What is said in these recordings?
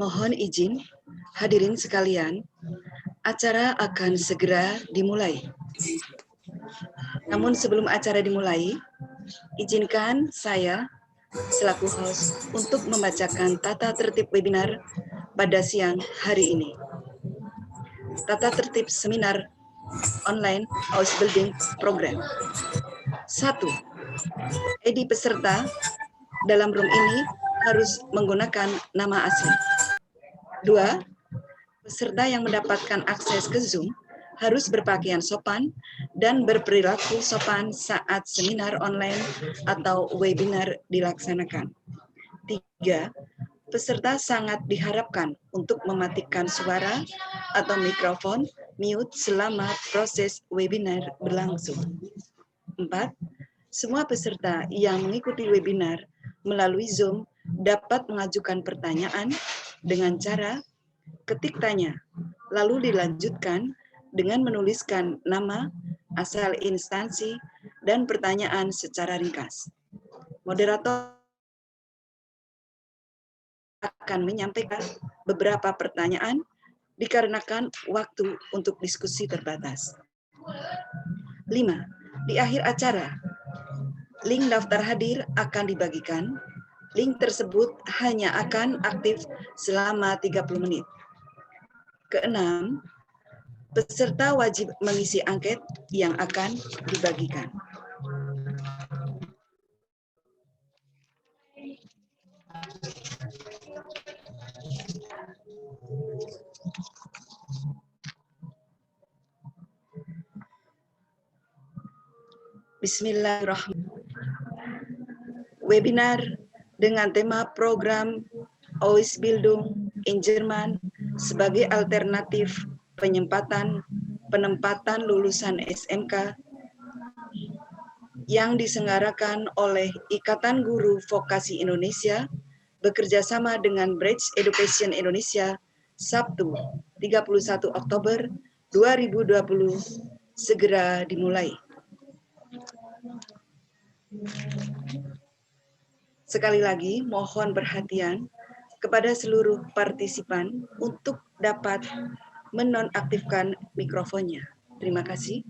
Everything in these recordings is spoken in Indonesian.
Mohon izin, hadirin sekalian, acara akan segera dimulai. Namun sebelum acara dimulai, izinkan saya selaku host untuk membacakan tata tertib webinar pada siang hari ini. Tata tertib seminar online House Building Program. 1. ID peserta dalam room ini harus menggunakan nama asli. 2. Peserta yang mendapatkan akses ke Zoom harus berpakaian sopan dan berperilaku sopan saat seminar online atau webinar dilaksanakan. 3. Peserta sangat diharapkan untuk mematikan suara atau mikrofon mute selama proses webinar berlangsung. 4. Semua peserta yang mengikuti webinar melalui Zoom dapat mengajukan pertanyaan dengan cara ketik tanya, lalu dilanjutkan dengan menuliskan nama, asal instansi, dan pertanyaan secara ringkas. Moderator akan menyampaikan beberapa pertanyaan dikarenakan waktu untuk diskusi terbatas. 5. Di akhir acara, link daftar hadir akan dibagikan. Link tersebut hanya akan aktif selama 30 menit. Keenam, peserta wajib mengisi angket yang akan dibagikan. Bismillahirrahmanirrahim. Webinar dengan tema program Ausbildung in Jerman sebagai alternatif penempatan lulusan SMK yang diselenggarakan oleh Ikatan Guru Vokasi Indonesia bekerjasama dengan Bridge Education Indonesia Sabtu 31 Oktober 2020 segera dimulai. Sekali lagi, mohon perhatian kepada seluruh partisipan untuk dapat menonaktifkan mikrofonnya. Terima kasih.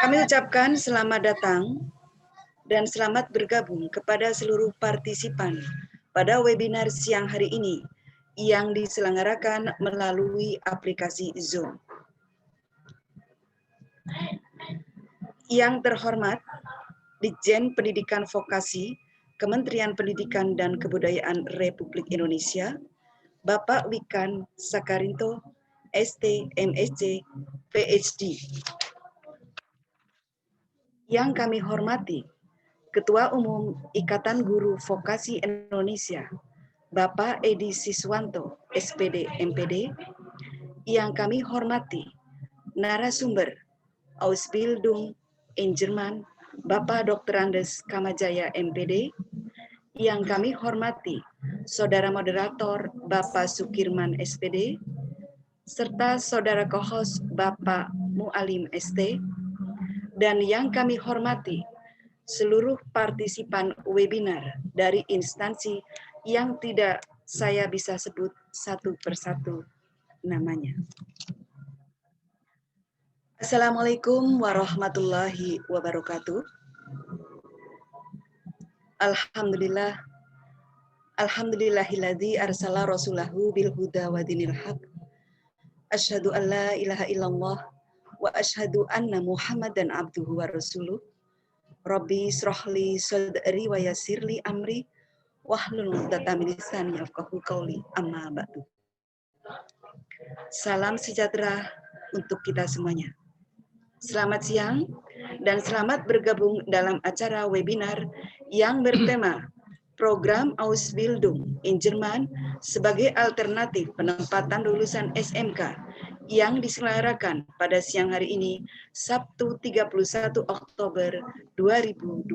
Kami ucapkan selamat datang dan selamat bergabung kepada seluruh partisipan pada webinar siang hari ini yang diselenggarakan melalui aplikasi Zoom. Yang terhormat, Ditjen Pendidikan Vokasi, Kementerian Pendidikan dan Kebudayaan Republik Indonesia, Bapak Wikan Sakarinto, ST, MSc, PhD. Yang kami hormati, Ketua Umum Ikatan Guru Vokasi Indonesia, Bapak Edi Siswanto, SPD, MPD. Yang kami hormati, narasumber Ausbildung in Jerman, Bapak Dr. Andes Kamajaya, MPD. Yang kami hormati, Saudara Moderator Bapak Sukirman, SPD, serta Saudara Co-host Bapak Mualim, ST, dan yang kami hormati, seluruh partisipan webinar dari instansi yang tidak saya bisa sebut satu persatu namanya. Assalamualaikum warahmatullahi wabarakatuh. Alhamdulillahilladzi arsala rasulahu bil huda wa dinil haq. Asyhadu an la ilaha illallah wa asyhadu anna Muhammadan abduhu wa rasuluh. Rabbi srohli sadri wa yassirli amri wahlul 'uqdatam min lisani yafqahu qawli, amma ba'du. Salam sejahtera untuk kita semuanya. Selamat siang dan selamat bergabung dalam acara webinar yang bertema Program Ausbildung in Jerman sebagai alternatif penempatan lulusan SMK yang diselenggarakan pada siang hari ini, Sabtu 31 Oktober 2020.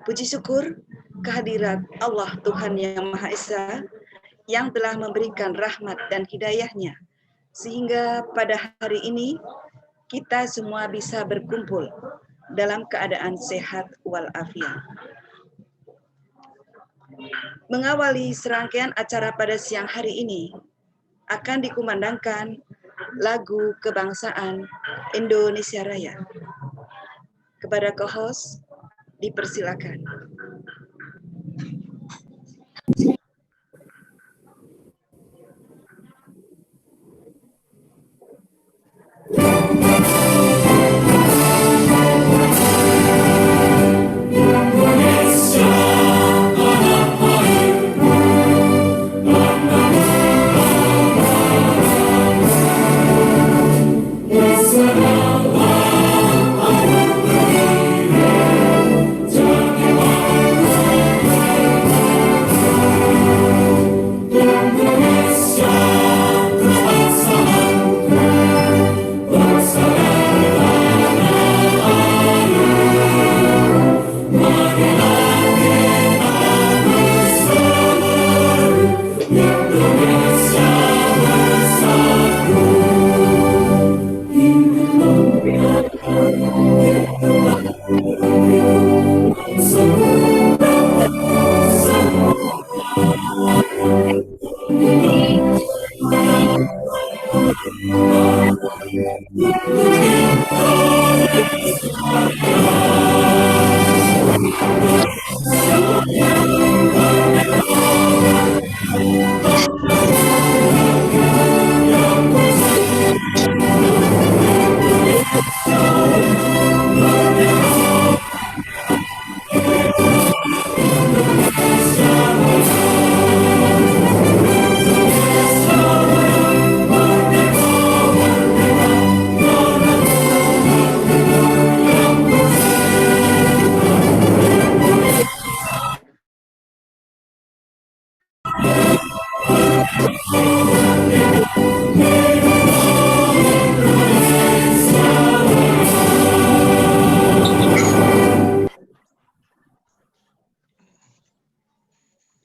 Puji syukur kehadirat Allah Tuhan Yang Maha Esa yang telah memberikan rahmat dan hidayahnya, sehingga pada hari ini kita semua bisa berkumpul dalam keadaan sehat walafiat. Mengawali serangkaian acara pada siang hari ini akan dikumandangkan lagu kebangsaan Indonesia Raya. Kepada co-host, dipersilakan.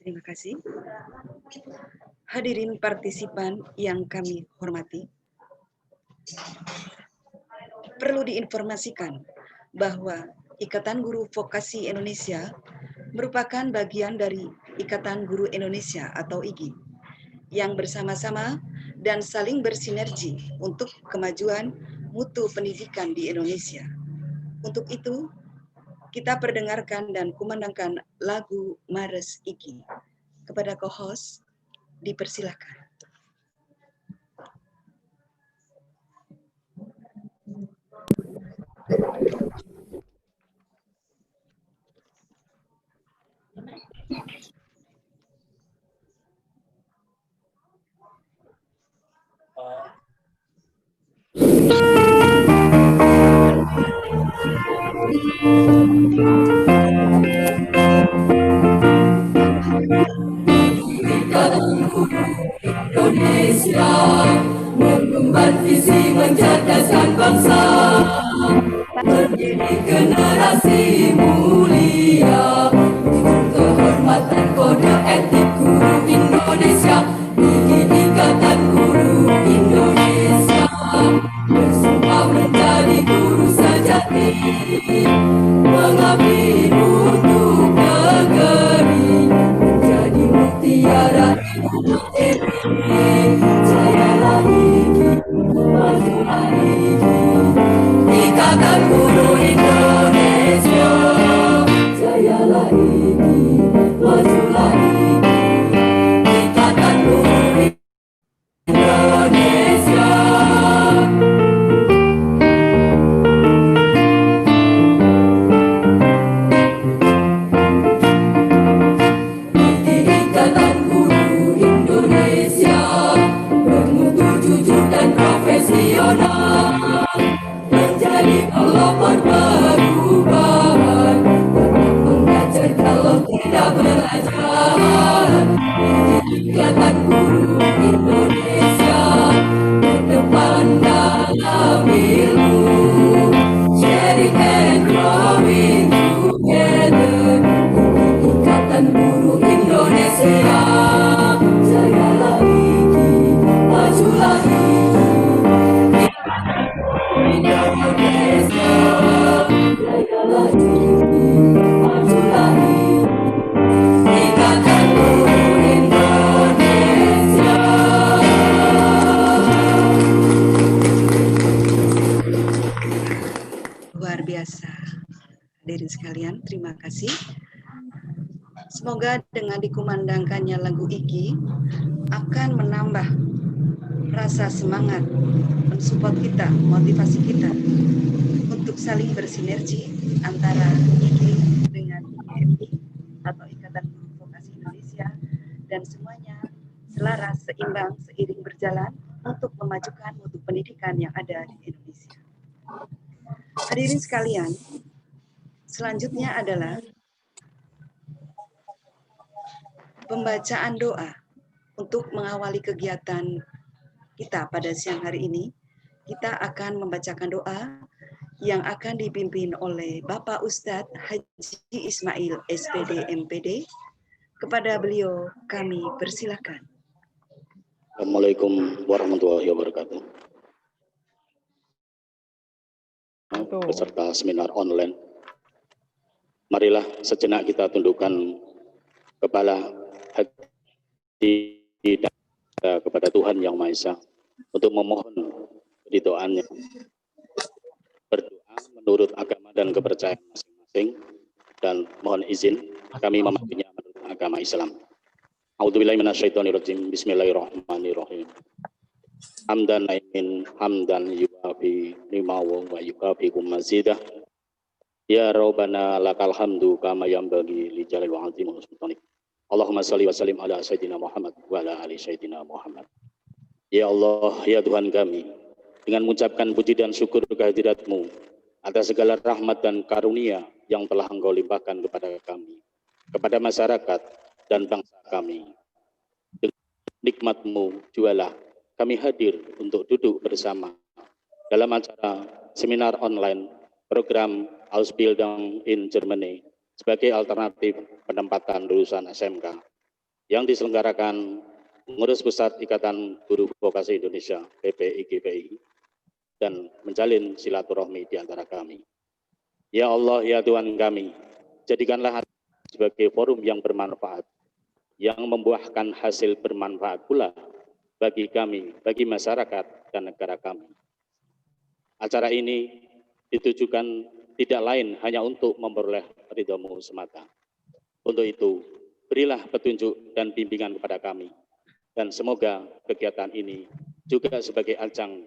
Terima kasih. Hadirin partisipan yang kami hormati, perlu diinformasikan bahwa Ikatan Guru Vokasi Indonesia merupakan bagian dari Ikatan Guru Indonesia atau IGI yang bersama-sama dan saling bersinergi untuk kemajuan mutu pendidikan di Indonesia. Untuk itu, kita perdengarkan dan kumandangkan lagu Mares IGI. Kepada co-host, dipersilakan. Indonesia mengemban visi mencerdaskan bangsa, mendidik generasi mulia, kehormatan kode etik guru Indonesia, Ikatan Guru Indonesia, bersumpah menjadi guru sejati, mengabdi untuk negeri, menjadi mutiara ibu tiri. Jayalah IGI, majulah IGI, Ikatan Guru Indonesia. Jayalah IGI, majulah IGI, Ikatan Guru Indonesia. Ikatan Guru Indonesia bermutu jujur dan profesional, menjadi pelopor perubahan, dapat mengajar kalau tidak belajar. Ikatan Guru Indonesia berdepan dalam ilmu, sharing and growing together. Ikatan Guru Indonesia. Jayalah IGI, majulah IGI, sekalian, terima kasih. Semoga dengan dikumandangkannya lagu Iki akan menambah rasa semangat, mensupport kita, motivasi kita untuk saling bersinergi antara Iki dengan IGMI atau Ikatan Guru Vokasi Indonesia, dan semuanya selaras, seimbang, seiring berjalan untuk memajukan mutu pendidikan yang ada di Indonesia. Hadirin sekalian, selanjutnya adalah pembacaan doa untuk mengawali kegiatan kita pada siang hari ini. Kita akan membacakan doa yang akan dipimpin oleh Bapak Ustadz Haji Ismail, SPD MPD. Kepada beliau kami persilakan. Assalamualaikum warahmatullahi wabarakatuh. Peserta seminar online, marilah sejenak kita tundukkan kepala hati kepada Tuhan Yang Maha Esa untuk memohon ridhoannya. Berdoa menurut agama dan kepercayaan masing-masing, dan mohon izin kami memaklumnya menurut agama Islam. A'udzubillahi minasyaitonirrajim. Bismillahirrahmanirrahim. Hamdan naimin hamdan yuwafi nimawu wa yukafikum mazidah. Ya Rabbana lakal hamdu kama yanbaghi li jalali wa azimi sultanik. Allahumma shalli wa sallim ala sayyidina Muhammad wa ala ali sayyidina Muhammad. Ya Allah, ya Tuhan kami, dengan mengucapkan puji dan syukur kehadirat-Mu atas segala rahmat dan karunia yang telah Engkau limpahkan kepada kami, kepada masyarakat dan bangsa kami. Dengan nikmat-Mu jualah kami hadir untuk duduk bersama dalam acara seminar online program Ausbildung in Germany sebagai alternatif penempatan lulusan SMK yang diselenggarakan Pengurus Pusat Ikatan Guru Vokasi Indonesia (PPIGVI) dan menjalin silaturahmi di antara kami. Ya Allah, ya Tuhan kami, jadikanlah sebagai forum yang bermanfaat, yang membuahkan hasil bermanfaat pula bagi kami, bagi masyarakat dan negara kami. Acara ini ditujukan tidak lain hanya untuk memperoleh ridho-Mu semata. Untuk itu, berilah petunjuk dan bimbingan kepada kami, dan semoga kegiatan ini juga sebagai ajang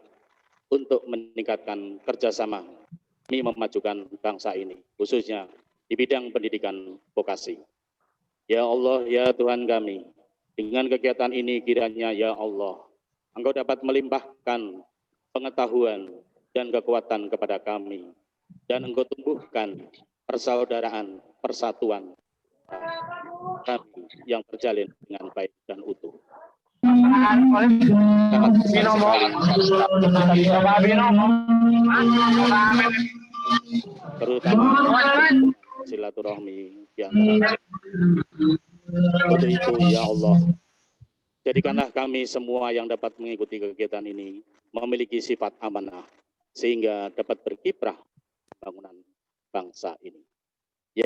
untuk meningkatkan kerjasama demi memajukan bangsa ini, khususnya di bidang pendidikan vokasi. Ya Allah, ya Tuhan kami, dengan kegiatan ini kiranya ya Allah, Engkau dapat melimpahkan pengetahuan dan kekuatan kepada kami, dan Engkau tumbuhkan persaudaraan, persatuan kami yang terjalin dengan baik dan utuh. Sangat besar sekali terutama silaturahmi di antara. Untuk itu ya Allah, jadikanlah kami semua yang dapat mengikuti kegiatan ini memiliki sifat amanah sehingga dapat berkiprah bangunan bangsa ini. Ya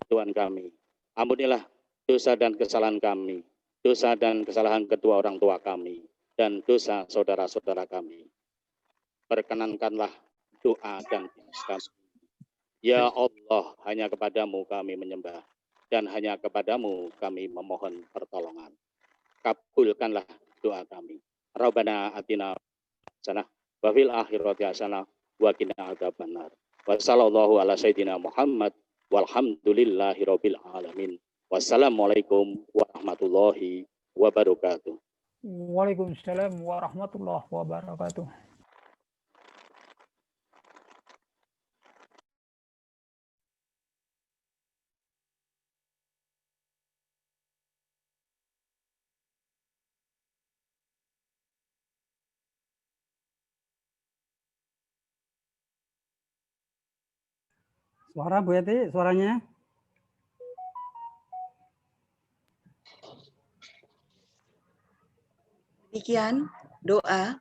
Tuhan kami, ampunilah dosa dan kesalahan kami, dosa dan kesalahan kedua orang tua kami, dan dosa saudara-saudara kami. Perkenankanlah doa dan kami. Ya Allah, hanya kepadamu kami menyembah, dan hanya kepadamu kami memohon pertolongan. Kabulkanlah doa kami. Rabbana atina hasanah wa fil akhirati hasanah wa qina adzabannar. Wa sallallahu ala sayyidina Muhammad walhamdulillahi rabbil alamin. Wassalamualaikum warahmatullahi wabarakatuh. Waalaikumsalam warahmatullahi wabarakatuh. Suara Bu Yati, suaranya. Demikian doa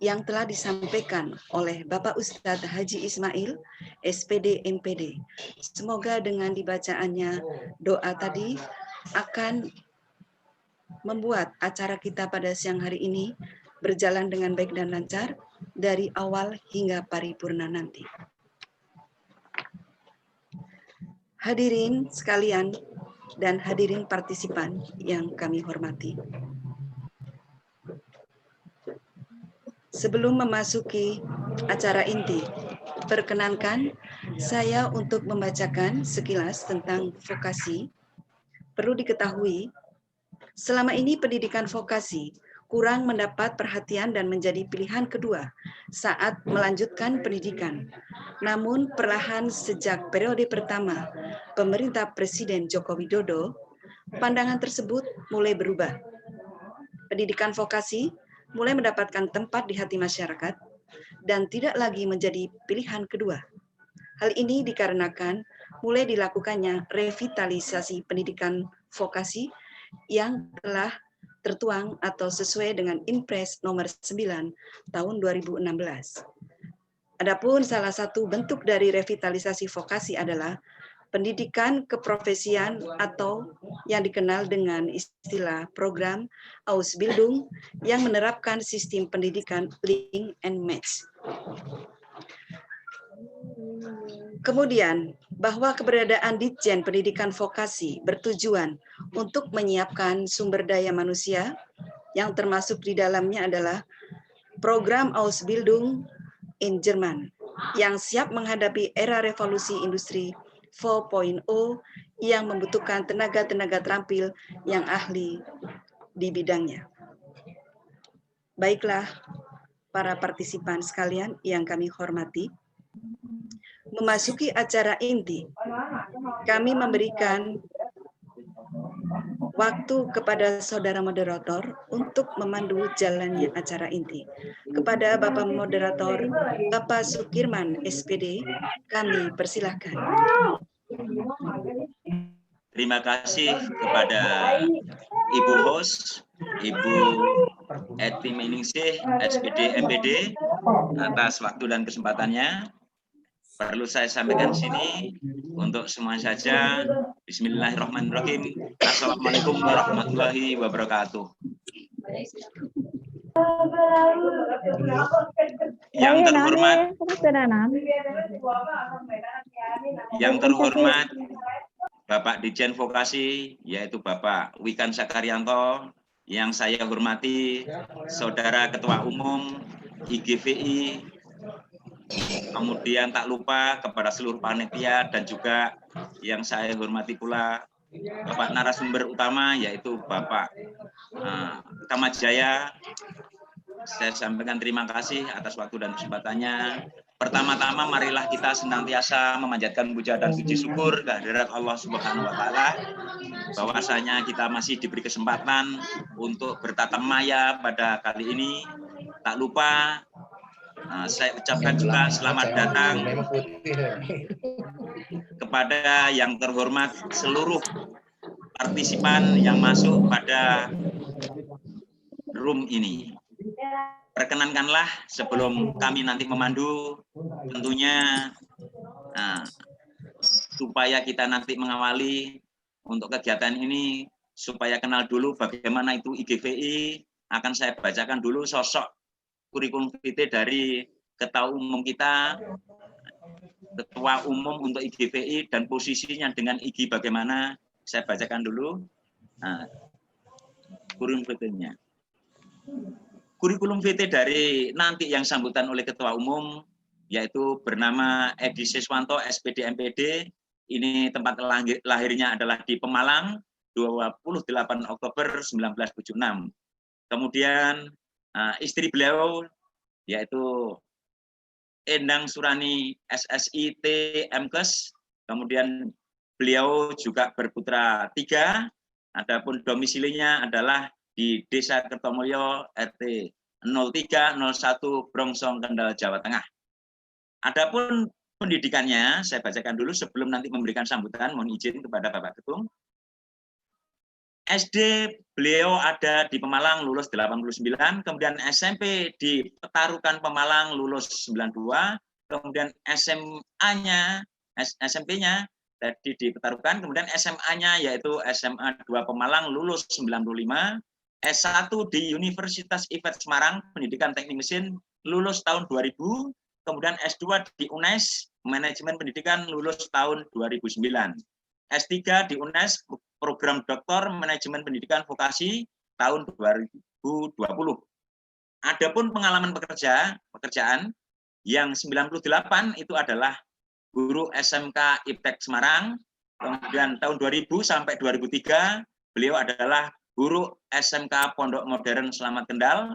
yang telah disampaikan oleh Bapak Ustadz Haji Ismail, SPD MPD. Semoga dengan dibacaannya doa tadi akan membuat acara kita pada siang hari ini berjalan dengan baik dan lancar dari awal hingga paripurna nanti. Hadirin sekalian dan hadirin partisipan yang kami hormati. Sebelum memasuki acara inti, perkenankan saya untuk membacakan sekilas tentang vokasi. Perlu diketahui, selama ini pendidikan vokasi kurang mendapat perhatian dan menjadi pilihan kedua saat melanjutkan pendidikan. Namun perlahan sejak periode pertama pemerintah Presiden Joko Widodo, pandangan tersebut mulai berubah. Pendidikan vokasi mulai mendapatkan tempat di hati masyarakat dan tidak lagi menjadi pilihan kedua. Hal ini dikarenakan mulai dilakukannya revitalisasi pendidikan vokasi yang telah tertuang atau sesuai dengan Inpres nomor 9 tahun 2016. Adapun salah satu bentuk dari revitalisasi vokasi adalah pendidikan keprofesian atau yang dikenal dengan istilah program Ausbildung yang menerapkan sistem pendidikan link and match. Kemudian, bahwa keberadaan Ditjen Pendidikan Vokasi bertujuan untuk menyiapkan sumber daya manusia yang termasuk di dalamnya adalah program Ausbildung in Jerman yang siap menghadapi era revolusi industri 4.0 yang membutuhkan tenaga-tenaga terampil yang ahli di bidangnya. Baiklah, para partisipan sekalian yang kami hormati, memasuki acara inti, kami memberikan waktu kepada saudara moderator untuk memandu jalannya acara inti. Kepada Bapak Moderator, Bapak Sukirman, SPD, kami persilahkan. Terima kasih kepada Ibu host, Ibu Eti Meningsih, SPD MPD, atas waktu dan kesempatannya. Perlu saya sampaikan di sini untuk semua saja. Bismillahirrahmanirrahim. Assalamualaikum warahmatullahi wabarakatuh. Yang terhormat Bapak Ditjen Vokasi, yaitu Bapak Wikan Sakarianto, yang saya hormati Saudara Ketua Umum IGVI, kemudian tak lupa kepada seluruh panitia dan juga yang saya hormati pula Bapak narasumber utama, yaitu Bapak Kamajaya. Saya sampaikan terima kasih atas waktu dan kesempatannya. Pertama-tama marilah kita senantiasa memanjatkan puja dan puji syukur kehadirat Allah Subhanahu wa taala bahwasanya kita masih diberi kesempatan untuk bertatap maya pada kali ini. Tak lupa saya ucapkan juga selamat datang kepada yang terhormat seluruh partisipan yang masuk pada room ini. Perkenankanlah sebelum kami nanti memandu, tentunya supaya kita nanti mengawali untuk kegiatan ini, supaya kenal dulu bagaimana itu IGVI, akan saya bacakan dulu sosok kurikulum vitae dari Ketua Umum kita, Ketua Umum untuk IGVI dan posisinya dengan IG bagaimana, saya bacakan dulu kurikulum vitae-nya. Kurikulum vitae dari nanti yang sambutan oleh Ketua Umum, yaitu bernama Edi Siswanto, SPD MPD. Ini tempat lahirnya adalah di Pemalang, 28 Oktober 1976. Kemudian istri beliau, yaitu Endang Surani SSIT MKes. Kemudian beliau juga berputra 3, adapun domisilinya adalah di Desa Kertomulyo RT 0301 Brongsong, Kendal, Jawa Tengah. Adapun pendidikannya saya bacakan dulu sebelum nanti memberikan sambutan, mohon izin kepada Bapak Ketum. SD beliau ada di Pemalang lulus 89, kemudian SMP di Petarukan Pemalang lulus 92, kemudian SMA-nya, SMP-nya tadi di Petarukan, kemudian SMA-nya yaitu SMA 2 Pemalang lulus 95, S1 di Universitas IFET Semarang, Pendidikan Teknik Mesin, lulus tahun 2000, kemudian S2 di UNES, Manajemen Pendidikan, lulus tahun 2009. S3 di UNES program Doktor Manajemen Pendidikan Vokasi tahun 2020. Adapun pengalaman pekerjaan yang 98 itu adalah guru SMK IPTEK Semarang. Kemudian tahun 2000 sampai 2003 beliau adalah guru SMK Pondok Modern Selamat Kendal.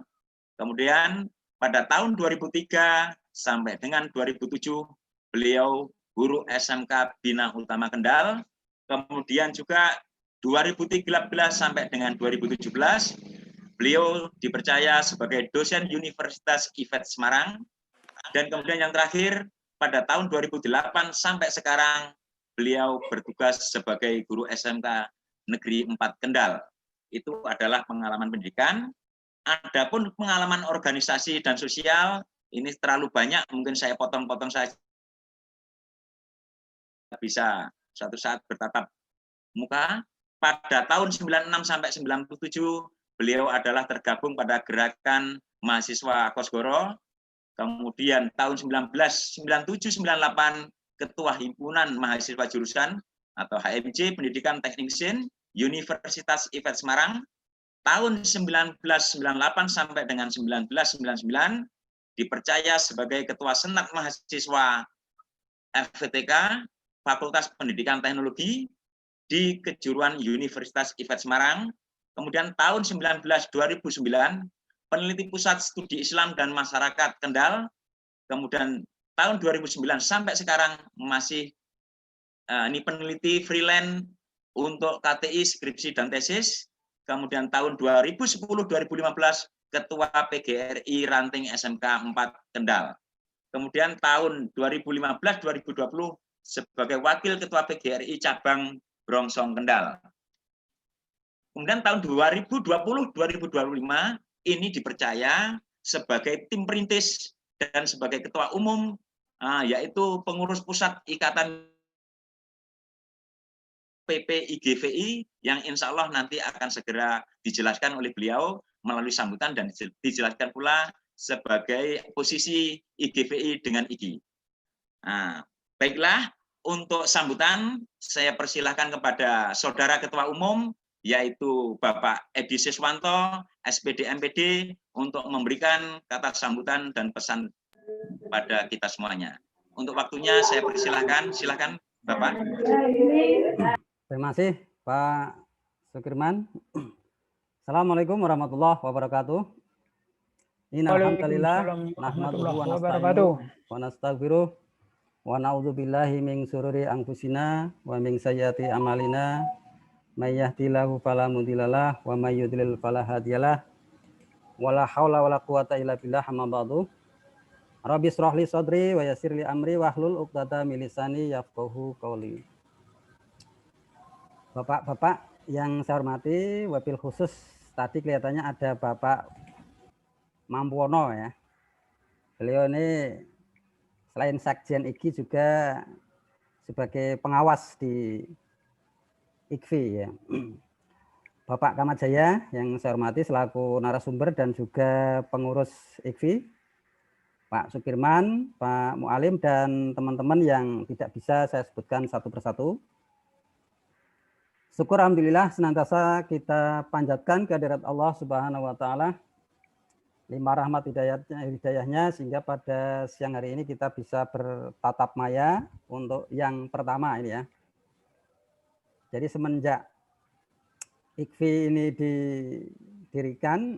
Kemudian pada tahun 2003 sampai dengan 2007 beliau guru SMK Bina Utama Kendal. Kemudian juga 2013 sampai dengan 2017 beliau dipercaya sebagai dosen Universitas IFET Semarang. Dan kemudian yang terakhir pada tahun 2008 sampai sekarang beliau bertugas sebagai guru SMK Negeri 4 Kendal. Itu adalah pengalaman pendidikan. Adapun pengalaman organisasi dan sosial ini terlalu banyak, mungkin saya potong-potong saja. Bisa suatu saat bertatap muka. Pada tahun 96 sampai 97 beliau adalah tergabung pada gerakan mahasiswa Kosgoro. Kemudian tahun 1997-98 ketua himpunan mahasiswa jurusan atau HMJ Pendidikan Teknik Mesin Universitas IFET Semarang. Tahun 1998 sampai dengan 1999 dipercaya sebagai ketua senat mahasiswa FPTK Fakultas Pendidikan Teknologi di kejuruan Universitas IFET Semarang. Kemudian tahun 2009 peneliti Pusat Studi Islam dan Masyarakat Kendal. Kemudian tahun 2009 sampai sekarang masih ini peneliti freelance untuk KTI, skripsi dan tesis. Kemudian tahun 2010-2015 ketua PGRI Ranting SMK 4 Kendal. Kemudian tahun 2015-2020 sebagai wakil ketua PGRI cabang Brongsong Kendal. Kemudian tahun 2020-2025 ini dipercaya sebagai tim perintis dan sebagai ketua umum, yaitu pengurus pusat Ikatan PPIGVI yang insya Allah nanti akan segera dijelaskan oleh beliau melalui sambutan dan dijelaskan pula sebagai posisi IGVI dengan IGI. Baiklah, untuk sambutan saya persilahkan kepada Saudara Ketua Umum yaitu Bapak Edi Siswanto, SPD MPD untuk memberikan kata sambutan dan pesan pada kita semuanya. Untuk waktunya saya persilahkan, silakan Bapak. Terima kasih Pak Sukirman. Assalamualaikum warahmatullahi wabarakatuh. Innalhamdulillah nahmaduhu wa nasta'inuhu wa nastaghfiruh wa na'udzubillahi min syururi anfusina wa min sayyiati a'malina may yahdihillahu fala mudhillalah wa may yudlil fala hadiyalah wala haula wala quwata illa billah amma ba'du. Rabbi shrah li sadri wa yassir li amri wahlul 'uqdatam min lisani yafqahu qawli. Bapak-bapak yang saya hormati, wabil khusus tadi kelihatannya ada Bapak Mampuono ya. Beliau ini selain Sekjen IGI juga sebagai pengawas di IGVI ya. Bapak Kamajaya yang saya hormati selaku narasumber dan juga pengurus IGVI, Pak Sukirman, Pak Mualim dan teman-teman yang tidak bisa saya sebutkan satu persatu. Syukur alhamdulillah senantiasa kita panjatkan kehadirat Allah Subhanahu wa taala. Lima rahmat hidayahnya sehingga pada siang hari ini kita bisa bertatap maya untuk yang pertama ini ya. Jadi semenjak IGVI ini didirikan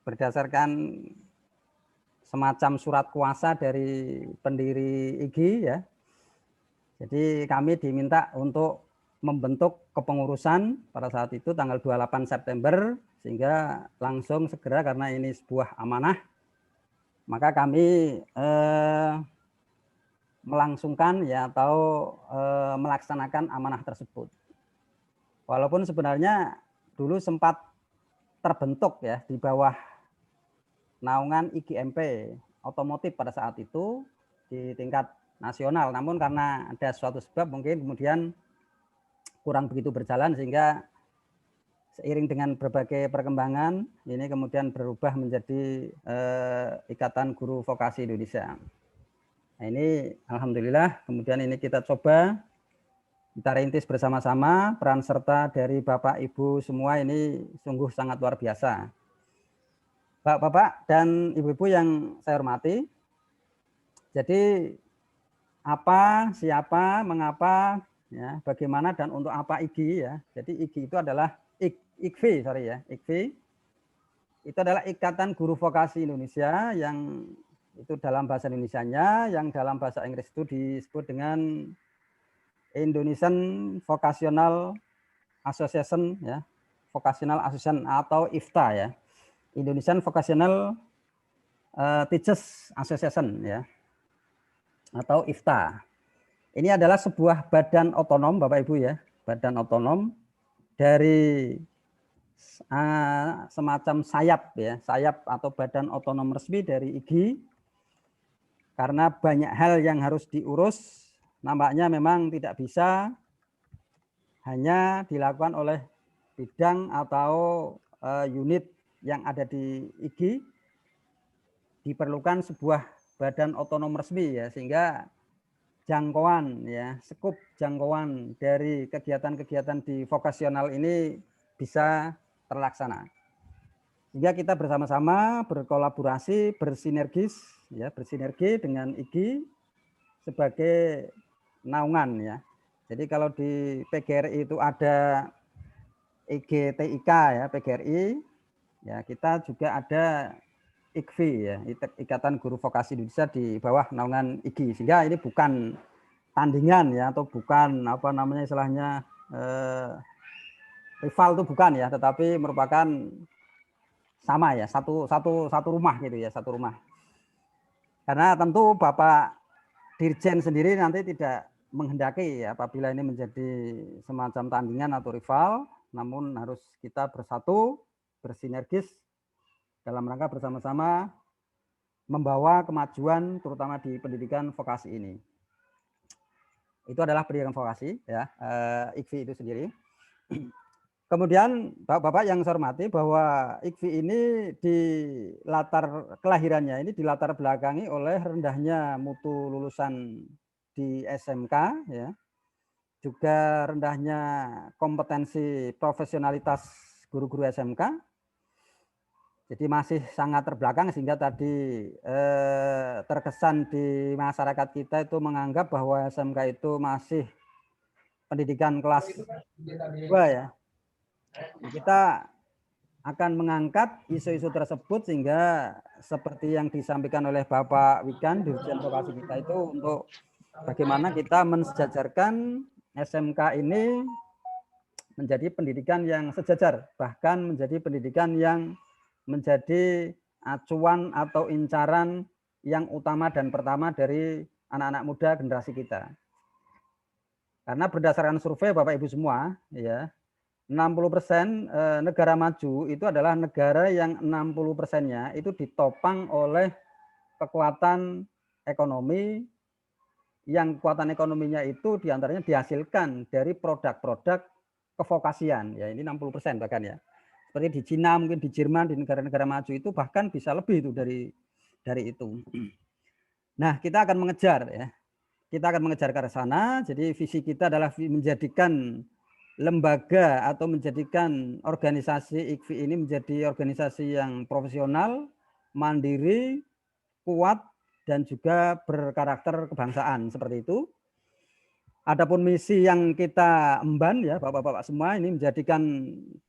berdasarkan semacam surat kuasa dari pendiri IGI ya. Jadi kami diminta untuk membentuk kepengurusan pada saat itu tanggal 28 September sehingga langsung segera karena ini sebuah amanah maka kami melangsungkan ya atau melaksanakan amanah tersebut. Walaupun sebenarnya dulu sempat terbentuk ya di bawah naungan IGMP otomotif pada saat itu di tingkat nasional, namun karena ada suatu sebab mungkin kemudian kurang begitu berjalan sehingga seiring dengan berbagai perkembangan ini kemudian berubah menjadi Ikatan Guru Vokasi Indonesia. Nah, ini alhamdulillah kemudian ini kita coba kita rintis bersama-sama, peran serta dari Bapak Ibu semua ini sungguh sangat luar biasa. Bapak-bapak dan ibu-ibu yang saya hormati, jadi apa, siapa, mengapa, ya, bagaimana dan untuk apa IGI ya. Jadi IGI itu adalah IGVI, sorry ya, IGVI itu adalah Ikatan Guru Vokasi Indonesia, yang itu dalam bahasa Indonesianya, yang dalam bahasa Inggris itu disebut dengan Indonesian Vocational Association ya, Vocational Association atau IVTA ya, Indonesian Vocational Teachers Association ya, atau IVTA. Ini adalah sebuah badan otonom Bapak Ibu ya, badan otonom dari semacam sayap ya, sayap atau badan otonom resmi dari IGI. Karena banyak hal yang harus diurus, nampaknya memang tidak bisa hanya dilakukan oleh bidang atau unit yang ada di IGI. Diperlukan sebuah badan otonom resmi ya, sehingga jangkauan ya, skup jangkauan dari kegiatan-kegiatan di vokasional ini bisa terlaksana. Sehingga kita bersama-sama berkolaborasi, bersinergis ya, bersinergi dengan IGI sebagai naungan ya. Jadi kalau di PGRI itu ada IGTIK ya, PGRI ya, kita juga ada IGVI ya, Ikatan Guru Vokasi Indonesia di bawah naungan IGI. Sehingga ini bukan tandingan ya, atau bukan apa namanya istilahnya rival itu bukan ya, tetapi merupakan sama ya, satu rumah gitu ya, satu rumah. Karena tentu Bapak Dirjen sendiri nanti tidak menghendaki ya apabila ini menjadi semacam tandingan atau rival, namun harus kita bersatu, bersinergis dalam rangka bersama-sama membawa kemajuan terutama di pendidikan vokasi ini. Itu adalah pendidikan vokasi ya, IGVI itu sendiri. Kemudian Bapak-bapak yang saya hormati, bahwa IGVI ini di latar kelahirannya ini dilatar belakangi oleh rendahnya mutu lulusan di SMK ya. Juga rendahnya kompetensi profesionalitas guru-guru SMK. Jadi masih sangat terbelakang sehingga tadi terkesan di masyarakat kita itu menganggap bahwa SMK itu masih pendidikan kelas 2 ya. Kita akan mengangkat isu-isu tersebut sehingga seperti yang disampaikan oleh Bapak Wikan, Dirjen Vokasi kita itu, untuk bagaimana kita mensejajarkan SMK ini menjadi pendidikan yang sejajar, bahkan menjadi pendidikan yang menjadi acuan atau incaran yang utama dan pertama dari anak-anak muda generasi kita. Karena berdasarkan survei Bapak Ibu semua, ya, 60% negara maju itu adalah negara yang 60%-nya itu ditopang oleh kekuatan ekonomi, yang kekuatan ekonominya itu diantaranya dihasilkan dari produk-produk kevokasian. Ya, ini 60% bahkan ya. Seperti di Cina, mungkin di Jerman, di negara-negara maju itu bahkan bisa lebih itu dari itu. Nah, kita akan mengejar ya. Kita akan mengejar ke sana. Jadi visi kita adalah menjadikan lembaga atau menjadikan organisasi IGVI ini menjadi organisasi yang profesional, mandiri, kuat, dan juga berkarakter kebangsaan seperti itu. Adapun misi yang kita emban ya Bapak-bapak semua, ini menjadikan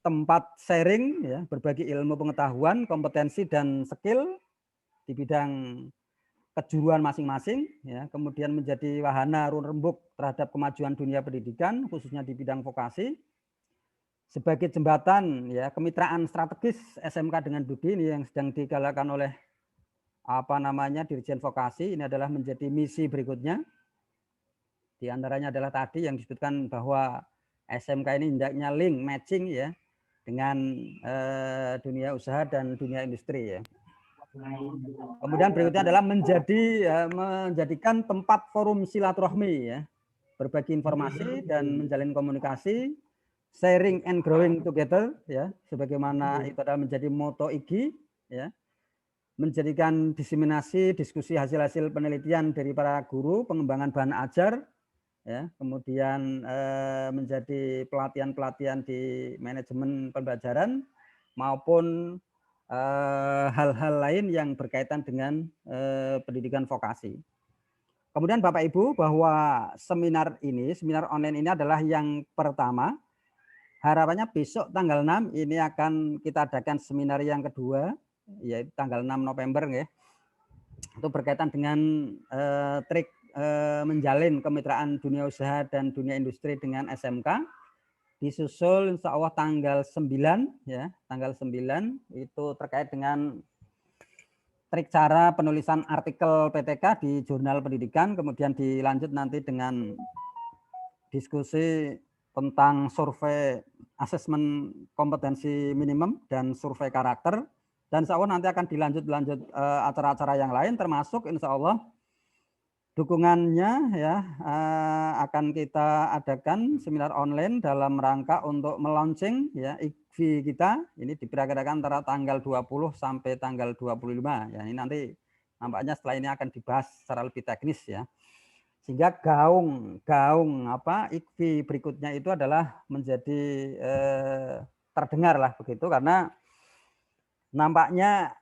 tempat sharing ya, berbagi ilmu pengetahuan, kompetensi dan skill di bidang kejuruan masing-masing ya, kemudian menjadi wahana rembuk terhadap kemajuan dunia pendidikan khususnya di bidang vokasi, sebagai jembatan ya kemitraan strategis SMK dengan Budi ini yang sedang digalakan oleh Dirjen Vokasi. Ini adalah menjadi misi berikutnya. Di antaranya adalah tadi yang disebutkan bahwa SMK ini hendaknya link matching ya dengan dunia usaha dan dunia industri ya. Kemudian berikutnya adalah menjadikan tempat forum silaturahmi ya, berbagi informasi dan menjalin komunikasi, sharing and growing together ya, sebagaimana itu adalah menjadi moto IGI ya, menjadikan diseminasi diskusi hasil-hasil penelitian dari para guru, pengembangan bahan ajar ya, kemudian menjadi pelatihan-pelatihan di manajemen pembelajaran maupun hal-hal lain yang berkaitan dengan pendidikan vokasi. Kemudian Bapak Ibu, bahwa seminar online ini adalah yang pertama. Harapannya besok tanggal 6 ini akan kita adakan seminar yang kedua, yaitu tanggal 6 November ya. Itu berkaitan dengan trik menjalin kemitraan dunia usaha dan dunia industri dengan SMK. Disusul insya Allah tanggal 9 ya, tanggal 9 itu terkait dengan trik cara penulisan artikel PTK di jurnal pendidikan, kemudian dilanjut nanti dengan diskusi tentang survei asesmen kompetensi minimum dan survei karakter, dan insya Allah nanti akan dilanjut acara-acara yang lain, termasuk insya Allah dukungannya ya akan kita adakan seminar online dalam rangka untuk melaunching ya IKFI kita. Ini diperkirakan antara tanggal 20 sampai tanggal 25 ya. Ini nanti nampaknya setelah ini akan dibahas secara lebih teknis ya. Sehingga gaung IKFI berikutnya itu adalah menjadi terdengar lah begitu, karena nampaknya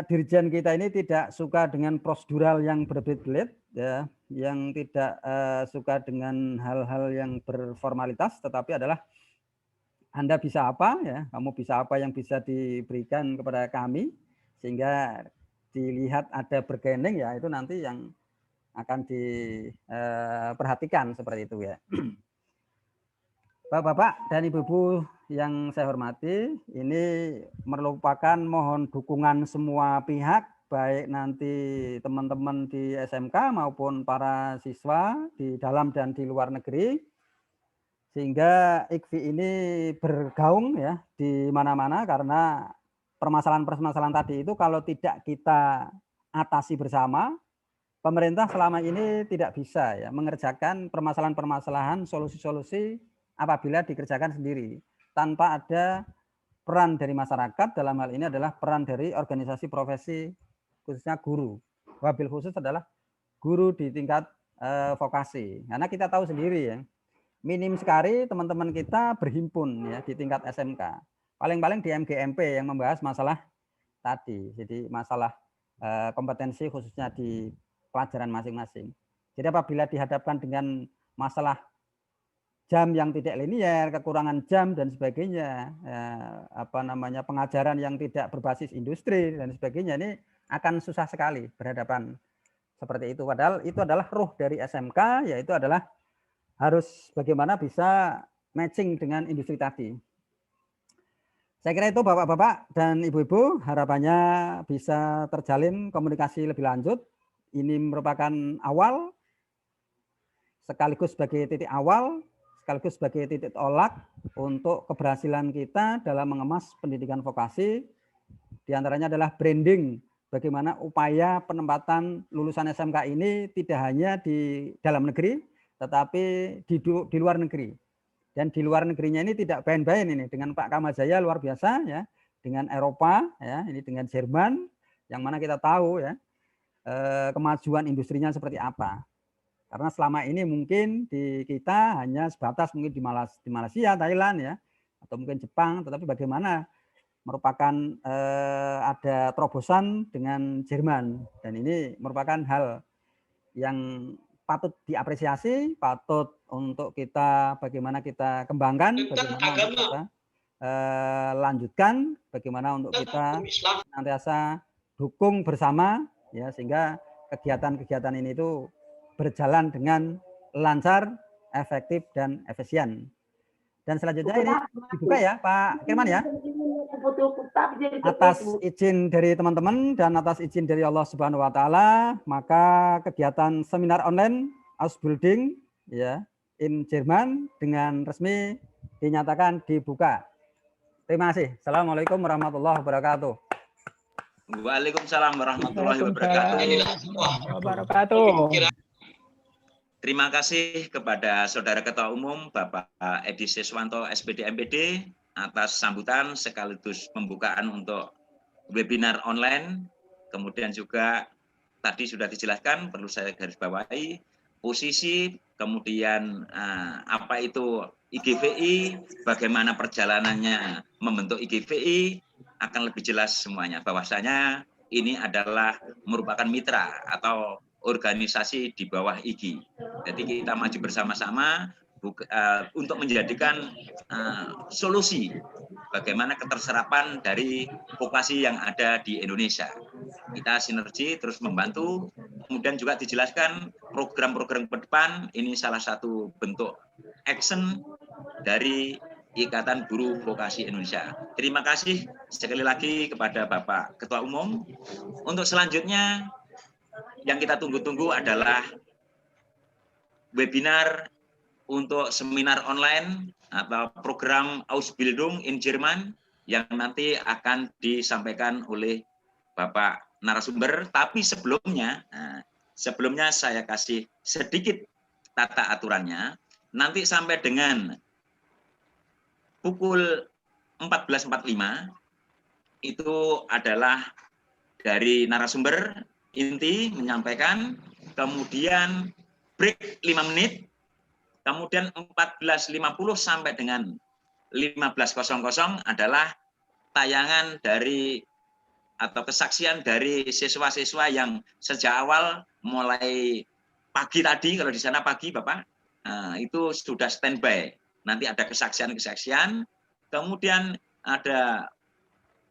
dirjen kita ini tidak suka dengan prosedural yang berbelit-belit ya, yang tidak suka dengan hal-hal yang berformalitas, tetapi adalah Anda bisa apa ya, kamu bisa apa yang bisa diberikan kepada kami sehingga dilihat ada bergening ya, itu nanti yang akan diperhatikan seperti itu ya. Bapak-bapak dan ibu-ibu yang saya hormati, ini merupakan mohon dukungan semua pihak, baik nanti teman-teman di SMK maupun para siswa di dalam dan di luar negeri, sehingga IKFI ini bergaung ya di mana-mana, karena permasalahan-permasalahan tadi itu kalau tidak kita atasi bersama, pemerintah selama ini tidak bisa ya mengerjakan permasalahan-permasalahan, solusi-solusi apabila dikerjakan sendiri tanpa ada peran dari masyarakat. Dalam hal ini adalah peran dari organisasi profesi, khususnya guru. Wabil khusus adalah guru di tingkat vokasi. Karena kita tahu sendiri ya, minim sekali teman-teman kita berhimpun ya di tingkat SMK. Paling-paling di MGMP yang membahas masalah tadi. Jadi masalah kompetensi khususnya di pelajaran masing-masing. Jadi apabila dihadapkan dengan masalah jam yang tidak linier, kekurangan jam dan sebagainya, pengajaran yang tidak berbasis industri dan sebagainya, ini akan susah sekali berhadapan seperti itu. Padahal itu adalah ruh dari SMK, yaitu adalah harus bagaimana bisa matching dengan industri tadi. Saya kira itu bapak-bapak dan ibu-ibu, harapannya bisa terjalin komunikasi lebih lanjut. Ini merupakan awal, sekaligus sebagai titik awal, sekaligus sebagai titik tolak untuk keberhasilan kita dalam mengemas pendidikan vokasi. Di antaranya adalah branding, bagaimana upaya penempatan lulusan SMK ini tidak hanya di dalam negeri, tetapi di luar negeri. Dan di luar negerinya ini tidak main-main ini, dengan Pak Kamajaya luar biasa ya, dengan Eropa ya, ini dengan Jerman, yang mana kita tahu ya kemajuan industrinya seperti apa. Karena selama ini mungkin di kita hanya sebatas mungkin di Malaysia, Thailand ya, atau mungkin Jepang, tetapi bagaimana merupakan ada terobosan dengan Jerman, dan ini merupakan hal yang patut diapresiasi, patut untuk kita bagaimana kita kembangkan, bagaimana untuk kita lanjutkan, bagaimana untuk kita nantiasa dukung bersama ya, sehingga kegiatan-kegiatan ini itu berjalan dengan lancar, efektif, dan efisien. Dan selanjutnya ini dibuka ya Pak Kirman ya. Atas izin dari teman-teman dan atas izin dari Allah Subhanahu wa taala, maka kegiatan seminar online Ausbildung ya in Jerman dengan resmi dinyatakan dibuka. Terima kasih. Assalamualaikum warahmatullahi wabarakatuh. Waalaikumsalam warahmatullahi wabarakatuh. Terima kasih kepada Saudara Ketua Umum Bapak Edi Siswanto SPD MPD atas sambutan sekaligus pembukaan untuk webinar online. Kemudian juga tadi sudah dijelaskan, perlu saya garis bawahi posisi, kemudian apa itu IGVI, bagaimana perjalanannya membentuk IGVI, akan lebih jelas semuanya. Bahwasanya ini adalah merupakan mitra atau organisasi di bawah IGI. Jadi kita maju bersama-sama untuk menjadikan solusi bagaimana keterserapan dari vokasi yang ada di Indonesia. Kita sinergi terus membantu, kemudian juga dijelaskan program-program ke depan, ini salah satu bentuk action dari Ikatan Guru Vokasi Indonesia. Terima kasih sekali lagi kepada Bapak Ketua Umum. Untuk selanjutnya, yang kita tunggu-tunggu adalah webinar untuk seminar online atau program Ausbildung in Jerman yang nanti akan disampaikan oleh Bapak narasumber. Tapi sebelumnya saya kasih sedikit tata aturannya. Nanti sampai dengan pukul 14.45 itu adalah dari narasumber inti menyampaikan, kemudian break 5 menit, kemudian 14.50 sampai dengan 15.00 adalah tayangan dari atau kesaksian dari siswa-siswa yang sejak awal mulai pagi tadi, kalau di sana pagi Bapak, itu sudah standby. Nanti ada kesaksian-kesaksian, kemudian ada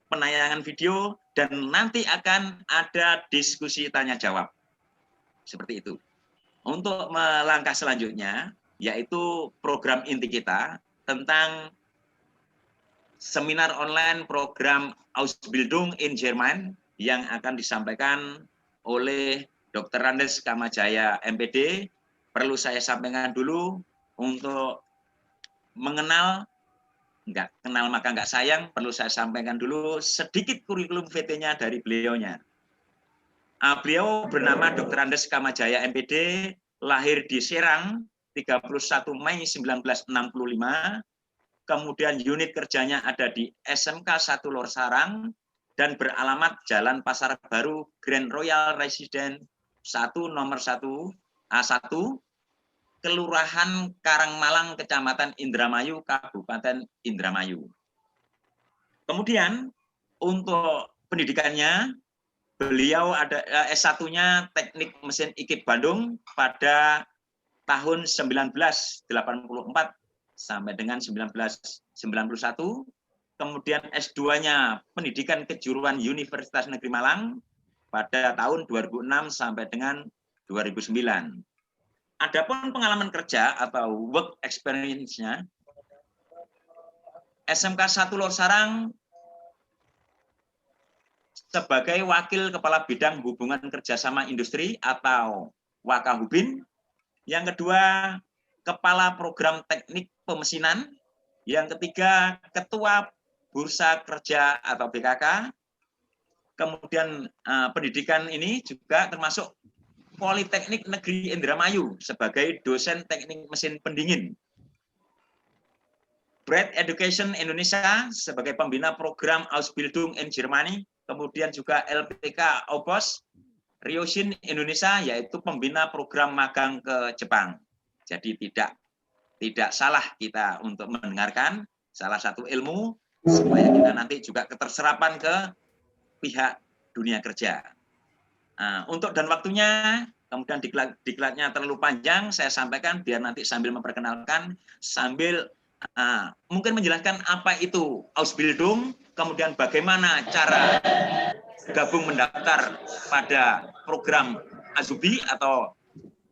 penayangan video, dan nanti akan ada diskusi tanya-jawab. Seperti itu. Untuk melangkah selanjutnya, yaitu program inti kita tentang seminar online program Ausbildung in Jerman yang akan disampaikan oleh Dr. Randes Kamajaya, MPD. Perlu saya sampaikan dulu untuk mengenal, nggak kenal maka nggak sayang, perlu saya sampaikan dulu sedikit kurikulum VT-nya dari beliaunya. Beliau bernama Dr. Randes Kamajaya, MPD, lahir di Serang 31 Mei 1965, kemudian unit kerjanya ada di SMK 1 Lor Sarang, dan beralamat Jalan Pasar Baru, Grand Royal Residence 1 nomor 1 A1, Kelurahan Karangmalang, Kecamatan Indramayu, Kabupaten Indramayu. Kemudian untuk pendidikannya, beliau ada S1-nya Teknik Mesin IKIP Bandung pada tahun 1984 sampai dengan 1991. Kemudian S2-nya Pendidikan Kejuruan Universitas Negeri Malang pada tahun 2006 sampai dengan 2009. Adapun pengalaman kerja atau work experience-nya, SMK 1 Lor Sarang sebagai Wakil Kepala Bidang Hubungan Kerjasama Industri atau Wakahubin. Yang kedua, Kepala Program Teknik Pemesinan. Yang ketiga, Ketua Bursa Kerja atau BKK. Kemudian pendidikan ini juga termasuk Politeknik Negeri Indramayu sebagai dosen teknik mesin pendingin. Bread Education Indonesia sebagai pembina program Ausbildung in Germany, kemudian juga LPK Obos, Ryoshin Indonesia yaitu pembina program magang ke Jepang. Jadi tidak salah kita untuk mendengarkan salah satu ilmu supaya kita nanti juga keterserapan ke pihak dunia kerja. Untuk dan waktunya, kemudian diklatnya terlalu panjang, saya sampaikan biar nanti sambil memperkenalkan, sambil mungkin menjelaskan apa itu Ausbildung, kemudian bagaimana cara gabung mendaftar pada program Azubi atau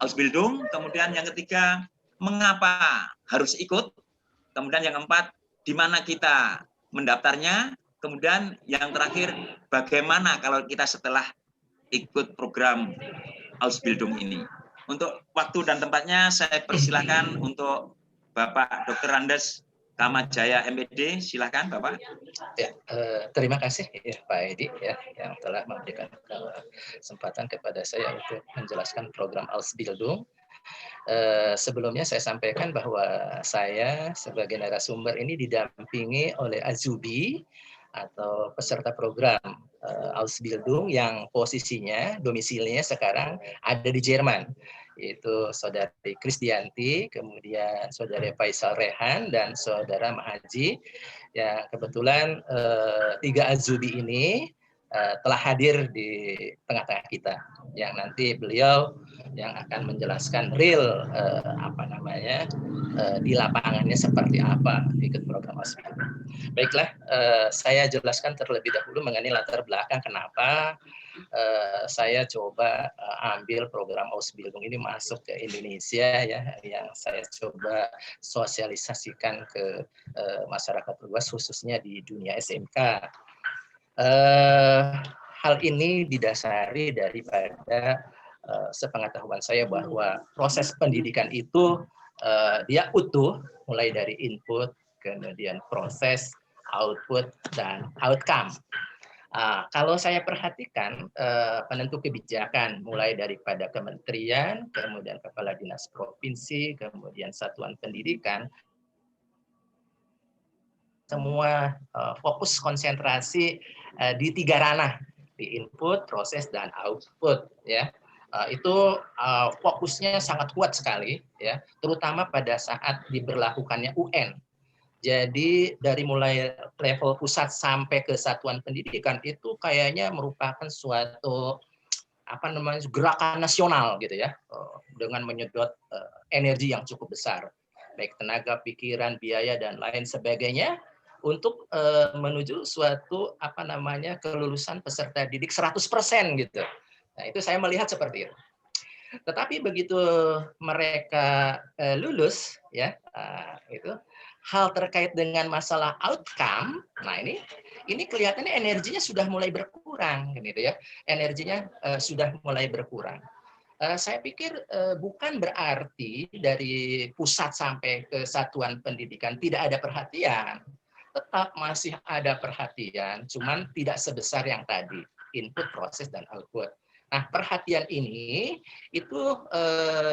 Ausbildung, kemudian yang ketiga, mengapa harus ikut, kemudian yang keempat, di mana kita mendaftarnya, kemudian yang terakhir, bagaimana kalau kita setelah ikut program Ausbildung ini. Untuk waktu dan tempatnya saya persilahkan untuk Bapak Dr. Randes Kamajaya, MPD, silakan Bapak. Ya, terima kasih ya Pak Edi ya yang telah memberikan kesempatan kepada saya untuk menjelaskan program Ausbildung. Sebelumnya saya sampaikan bahwa saya sebagai narasumber ini didampingi oleh Azubi atau peserta program Ausbildung yang posisinya domisilinya sekarang ada di Jerman, yaitu Saudari Krisdianti, kemudian Saudara Faisal Rehan, dan Saudara Mahaji. Ya, kebetulan tiga Azubi ini telah hadir di tengah-tengah kita, yang nanti beliau yang akan menjelaskan real di lapangannya seperti apa ikut program Ausbildung. Baiklah, saya jelaskan terlebih dahulu mengenai latar belakang kenapa saya coba ambil program Ausbildung ini masuk ke Indonesia, ya, yang saya coba sosialisasikan ke masyarakat luas khususnya di dunia SMK. Hal ini didasari daripada sepengetahuan saya bahwa proses pendidikan itu dia utuh, mulai dari input, kemudian proses, output, dan outcome. Kalau saya perhatikan penentu kebijakan mulai daripada kementerian, kemudian kepala dinas provinsi, kemudian satuan pendidikan, semua fokus konsentrasi di tiga ranah, di input, proses, dan output, ya. Itu fokusnya sangat kuat sekali, ya, terutama pada saat diberlakukannya UN. Jadi dari mulai level pusat sampai ke satuan pendidikan itu kayaknya merupakan suatu gerakan nasional gitu ya, dengan menyedot energi yang cukup besar, baik tenaga, pikiran, biaya, dan lain sebagainya untuk menuju suatu kelulusan peserta didik 100% gitu. Nah, itu saya melihat seperti itu. Tetapi begitu mereka lulus, ya, itu hal terkait dengan masalah outcome, nah ini kelihatannya energinya sudah mulai berkurang, gitu ya. Energinya sudah mulai berkurang. Saya pikir bukan berarti dari pusat sampai ke satuan pendidikan tidak ada perhatian. Tetap masih ada perhatian, cuman tidak sebesar yang tadi, input, proses, dan output. Nah, perhatian ini itu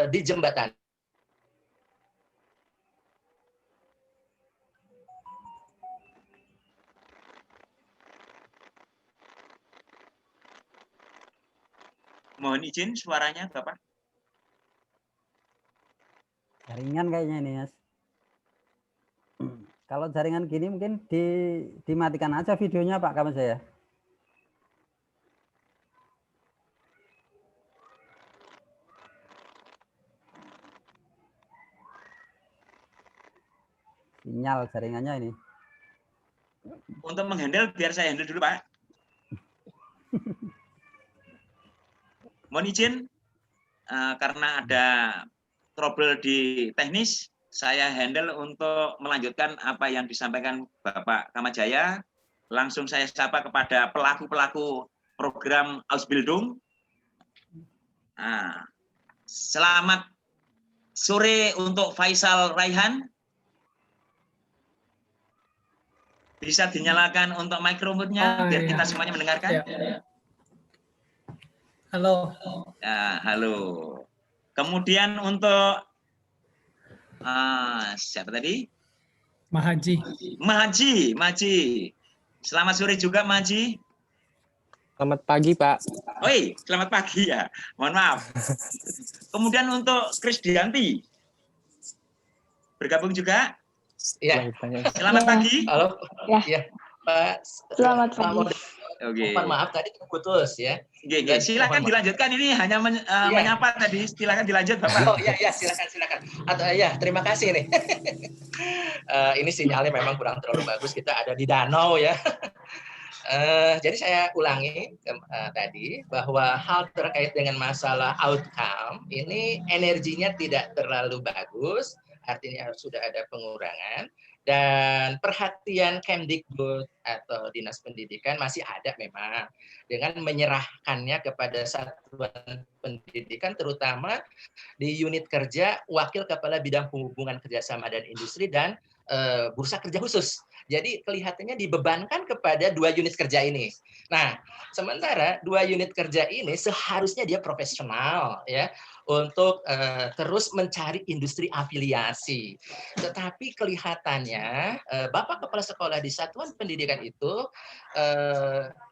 dijembatani. Mohon izin suaranya, Bapak. Jaringan kayaknya ini, Mas. Kalau jaringan gini mungkin dimatikan aja videonya, Pak, kamu saya. Sinyal jaringannya ini. Untuk menghandle, biar saya handle dulu, Pak. Mohon izin, karena ada trouble di teknis, saya handle untuk melanjutkan apa yang disampaikan Bapak Kamajaya. Langsung saya sapa kepada pelaku-pelaku program Ausbildung. Selamat sore untuk Faisal Raihan. Bisa dinyalakan untuk mikrofonnya biar kita semuanya mendengarkan. Ya. Halo. Ya, halo. Kemudian untuk siapa tadi? Mahaji. Selamat sore juga, Mahaji. Selamat pagi, Pak. Oi, selamat pagi ya. Mohon maaf. Kemudian untuk Krisdianti bergabung juga. Ya. Selamat pagi. Halo. Ya, Pak. Selamat pagi. Oke. Maaf tadi putus ya. Silakan dilanjutkan, ini hanya menyapa tadi. Silakan dilanjut, Bapak. Oh ya, silakan. Atau ya, terima kasih nih. Ini sinyalnya memang kurang terlalu bagus. Kita ada di danau ya. Jadi saya ulangi tadi bahwa hal terkait dengan masalah outcome ini energinya tidak terlalu bagus, artinya sudah ada pengurangan, dan perhatian Kemdikbud atau Dinas Pendidikan masih ada memang dengan menyerahkannya kepada satuan pendidikan, terutama di unit kerja Wakil Kepala Bidang Hubungan Kerjasama dan Industri dan Bursa Kerja Khusus. Jadi kelihatannya dibebankan kepada dua unit kerja ini. Nah, sementara dua unit kerja ini seharusnya dia profesional ya untuk terus mencari industri afiliasi. Tetapi kelihatannya Bapak Kepala Sekolah di Satuan Pendidikan pendidikan itu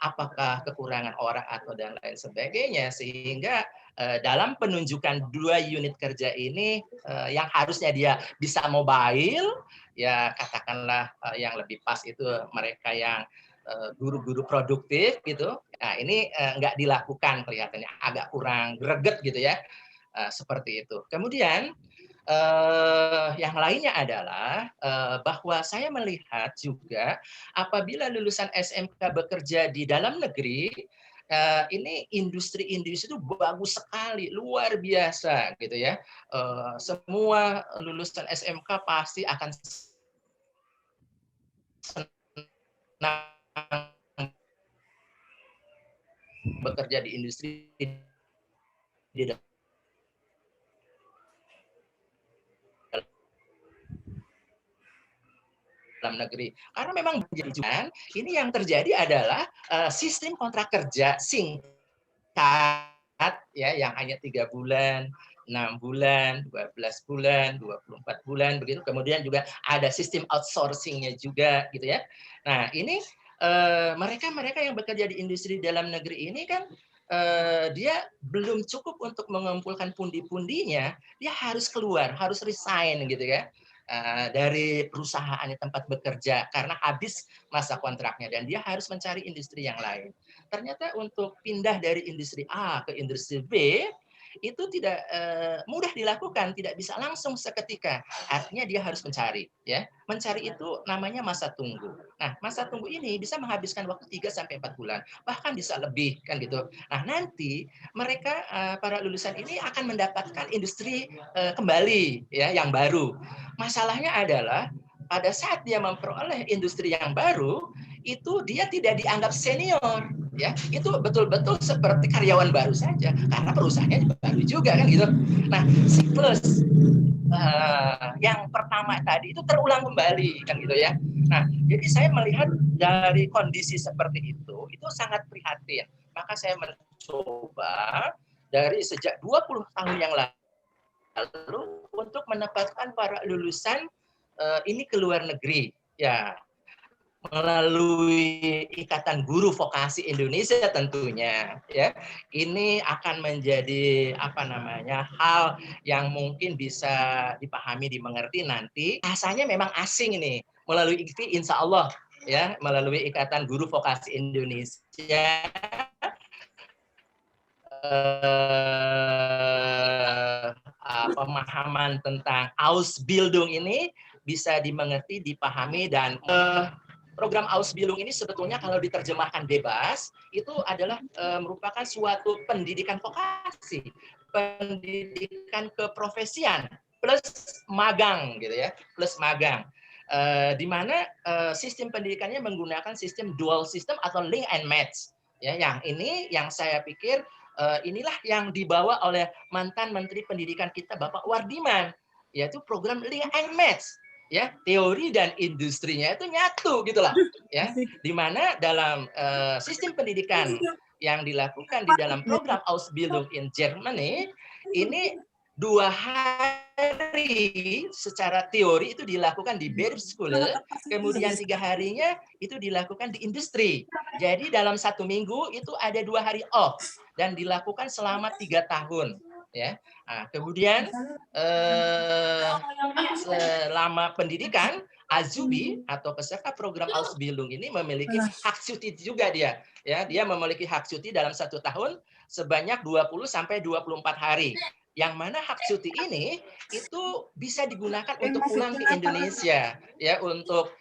apakah kekurangan orang atau dan lain sebagainya, sehingga dalam penunjukan 2 unit kerja ini yang harusnya dia bisa mobile, ya katakanlah yang lebih pas itu mereka yang guru-guru produktif gitu. Nah, ini nggak dilakukan, kelihatannya agak kurang greget gitu ya. Seperti itu. Kemudian yang lainnya adalah bahwa saya melihat juga apabila lulusan SMK bekerja di dalam negeri, ini industri-industri itu bagus sekali, luar biasa gitu ya. Semua lulusan SMK pasti akan senang bekerja di industri di dalam negeri. Karena memang ini yang terjadi adalah sistem kontrak kerja singkat ya, yang hanya 3 bulan, 6 bulan, 12 bulan, 24 bulan begitu. Kemudian juga ada sistem outsourcing-nya juga gitu ya. Nah, ini mereka-mereka yang bekerja di industri dalam negeri ini kan dia belum cukup untuk mengumpulkan pundi-pundinya, dia harus keluar, harus resign gitu ya. Dari perusahaannya tempat bekerja karena habis masa kontraknya dan dia harus mencari industri yang lain. Ternyata untuk pindah dari industri A ke industri B itu tidak mudah dilakukan, tidak bisa langsung seketika. Artinya dia harus mencari, ya. Mencari itu namanya masa tunggu. Nah, masa tunggu ini bisa menghabiskan waktu 3 sampai 4 bulan, bahkan bisa lebih kan gitu. Nah, nanti mereka para lulusan ini akan mendapatkan industri kembali ya yang baru. Masalahnya adalah pada saat dia memperoleh industri yang baru, itu dia tidak dianggap senior, ya. Itu betul-betul seperti karyawan baru saja, karena perusahaannya baru juga kan gitu. Nah, siklus yang pertama tadi itu terulang kembali kan gitu ya. Nah, jadi saya melihat dari kondisi seperti itu sangat prihatin. Maka saya mencoba dari sejak 20 tahun yang lalu untuk menempatkan para lulusan ini ke luar negeri, ya, melalui Ikatan Guru Vokasi Indonesia tentunya, ya. Ini akan menjadi hal yang mungkin bisa dipahami, dimengerti nanti. Bahasanya memang asing ini, melalui IGVI insya Allah, ya, melalui Ikatan Guru Vokasi Indonesia. Pemahaman tentang Ausbildung ini bisa dimengerti, dipahami, dan program Ausbildung ini sebetulnya kalau diterjemahkan bebas itu adalah merupakan suatu pendidikan vokasi, pendidikan keprofesian plus magang gitu ya, plus magang. Di mana sistem pendidikannya menggunakan sistem dual system atau link and match. Ya, yang ini yang saya pikir inilah yang dibawa oleh mantan Menteri Pendidikan kita Bapak Wardiman, yaitu program link and match. Ya, teori dan industrinya itu nyatu gitulah, ya. Di mana dalam sistem pendidikan yang dilakukan di dalam program Ausbildung in Germany ini 2 hari secara teori itu dilakukan di Berufsschule, kemudian 3 harinya itu dilakukan di industri. Jadi dalam 1 minggu itu ada 2 hari off dan dilakukan selama 3 tahun. Ya, nah, kemudian selama pendidikan Azubi atau peserta program Ausbildung ini memiliki hak cuti juga dia. Ya, dia memiliki hak cuti dalam 1 tahun sebanyak 20 sampai 24 hari. Yang mana hak cuti ini itu bisa digunakan untuk pulang ke Indonesia, ya, untuk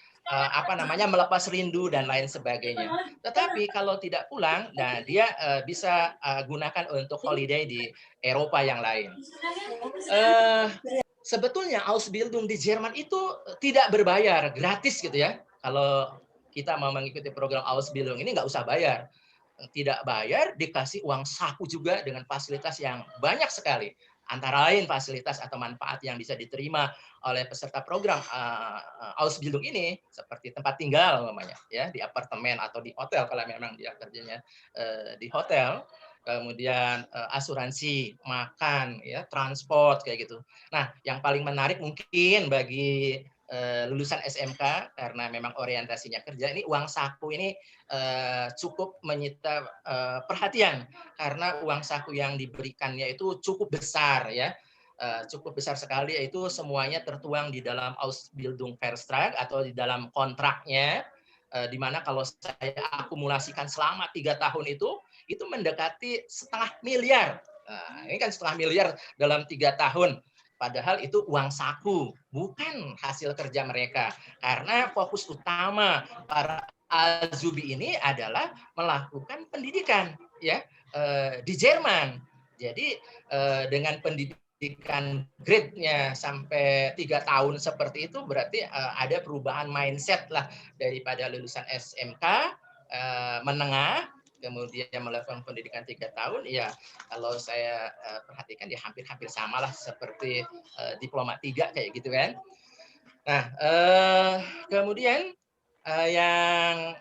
melepas rindu dan lain sebagainya. Tetapi kalau tidak pulang, nah dia bisa gunakan untuk holiday di Eropa yang lain. Sebetulnya Ausbildung di Jerman itu tidak berbayar, gratis gitu ya. Kalau kita mau mengikuti program Ausbildung ini nggak usah bayar. Tidak bayar, dikasih uang saku juga dengan fasilitas yang banyak sekali. Antara lain fasilitas atau manfaat yang bisa diterima oleh peserta program Ausbildung ini seperti tempat tinggal namanya, ya, di apartemen atau di hotel kalau memang dia kerjanya di hotel, kemudian asuransi makan, ya, transport kayak gitu. Nah, yang paling menarik mungkin bagi lulusan SMK karena memang orientasinya kerja, ini uang saku ini cukup menyita perhatian karena uang saku yang diberikannya itu cukup besar ya. Cukup besar sekali, yaitu semuanya tertuang di dalam Ausbildungsvertrag atau di dalam kontraknya, di mana kalau saya akumulasikan selama 3 tahun itu mendekati 500 miliar. Nah, ini kan 500 miliar dalam 3 tahun. Padahal itu uang saku, bukan hasil kerja mereka. Karena fokus utama para Azubi ini adalah melakukan pendidikan ya di Jerman. Jadi dengan pendidikan grade-nya sampai 3 tahun seperti itu berarti ada perubahan mindset lah daripada lulusan SMK menengah kemudian melakukan pendidikan 3 tahun, ya kalau saya perhatikan ya hampir-hampir sama lah seperti diploma 3 kayak gitu kan. Nah, kemudian yang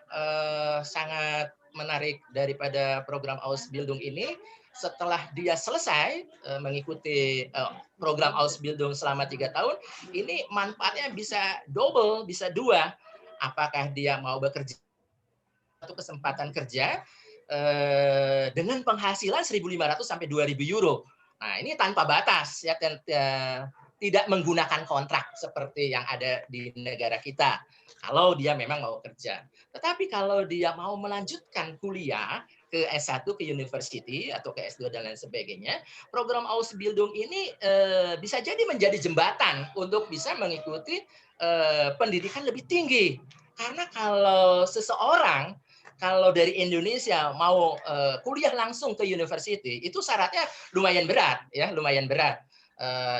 sangat menarik daripada program Ausbildung ini, setelah dia selesai mengikuti program Ausbildung selama 3 tahun, ini manfaatnya bisa double, bisa 2. Apakah dia mau bekerja satu kesempatan kerja dengan penghasilan 1.500 sampai 2.000 euro. Nah, ini tanpa batas ya, tidak menggunakan kontrak seperti yang ada di negara kita. Kalau dia memang mau kerja. Tetapi kalau dia mau melanjutkan kuliah ke S1 ke university atau ke S2 dan lain sebagainya, program Ausbildung ini bisa jadi menjadi jembatan untuk bisa mengikuti pendidikan lebih tinggi. Karena kalau seseorang kalau dari Indonesia mau kuliah langsung ke university, itu syaratnya lumayan berat, ya, lumayan berat.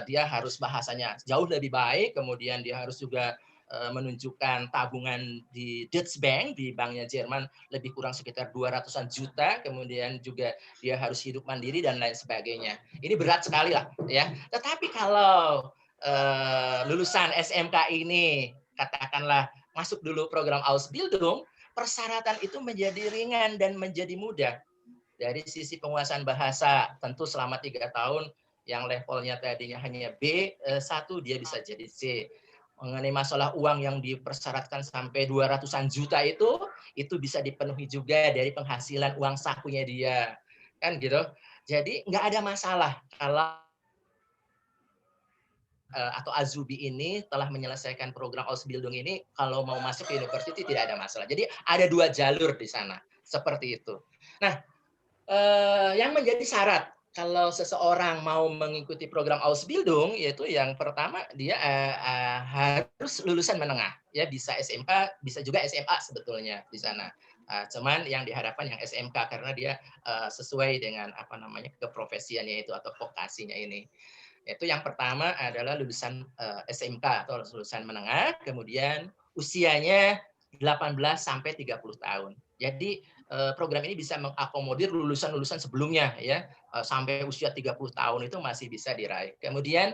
Dia harus bahasanya jauh lebih baik, kemudian dia harus juga menunjukkan tabungan di Deutsche Bank, di banknya Jerman lebih kurang sekitar 200-an juta, kemudian juga dia harus hidup mandiri dan lain sebagainya. Ini berat sekali lah, ya. Tetapi kalau lulusan SMK ini katakanlah masuk dulu program Ausbildung, persyaratan itu menjadi ringan dan menjadi mudah. Dari sisi penguasaan bahasa, tentu selama 3 tahun yang levelnya tadinya hanya B1, dia bisa jadi C. Mengenai masalah uang yang dipersyaratkan sampai 200-an juta itu bisa dipenuhi juga dari penghasilan uang sakunya dia. Kan gitu. Jadi nggak ada masalah kalau atau Azubi ini telah menyelesaikan program Ausbildung ini, kalau mau masuk ke university tidak ada masalah. Jadi ada 2 jalur di sana, seperti itu. Nah, yang menjadi syarat kalau seseorang mau mengikuti program Ausbildung, yaitu yang pertama dia harus lulusan menengah, ya bisa SMK, bisa juga SMA sebetulnya di sana. Cuman yang diharapkan yang SMK karena dia sesuai dengan apa namanya keprofesiannya itu atau vokasinya ini. Itu yang pertama adalah lulusan SMK atau lulusan menengah, kemudian usianya 18 sampai 30 tahun. Jadi program ini bisa mengakomodir lulusan-lulusan sebelumnya ya, sampai usia 30 tahun itu masih bisa diraih. Kemudian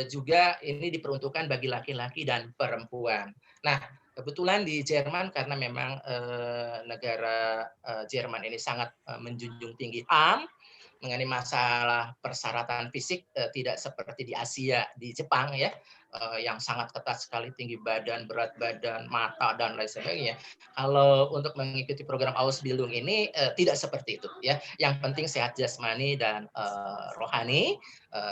juga ini diperuntukkan bagi laki-laki dan perempuan. Nah, kebetulan di Jerman karena memang negara Jerman ini sangat menjunjung tinggi HAM, mengenai masalah persyaratan fisik tidak seperti di Asia, di Jepang ya, yang sangat ketat sekali, tinggi badan, berat badan, mata dan lain sebagainya. Kalau untuk mengikuti program Ausbildung ini tidak seperti itu ya. Yang penting sehat jasmani dan rohani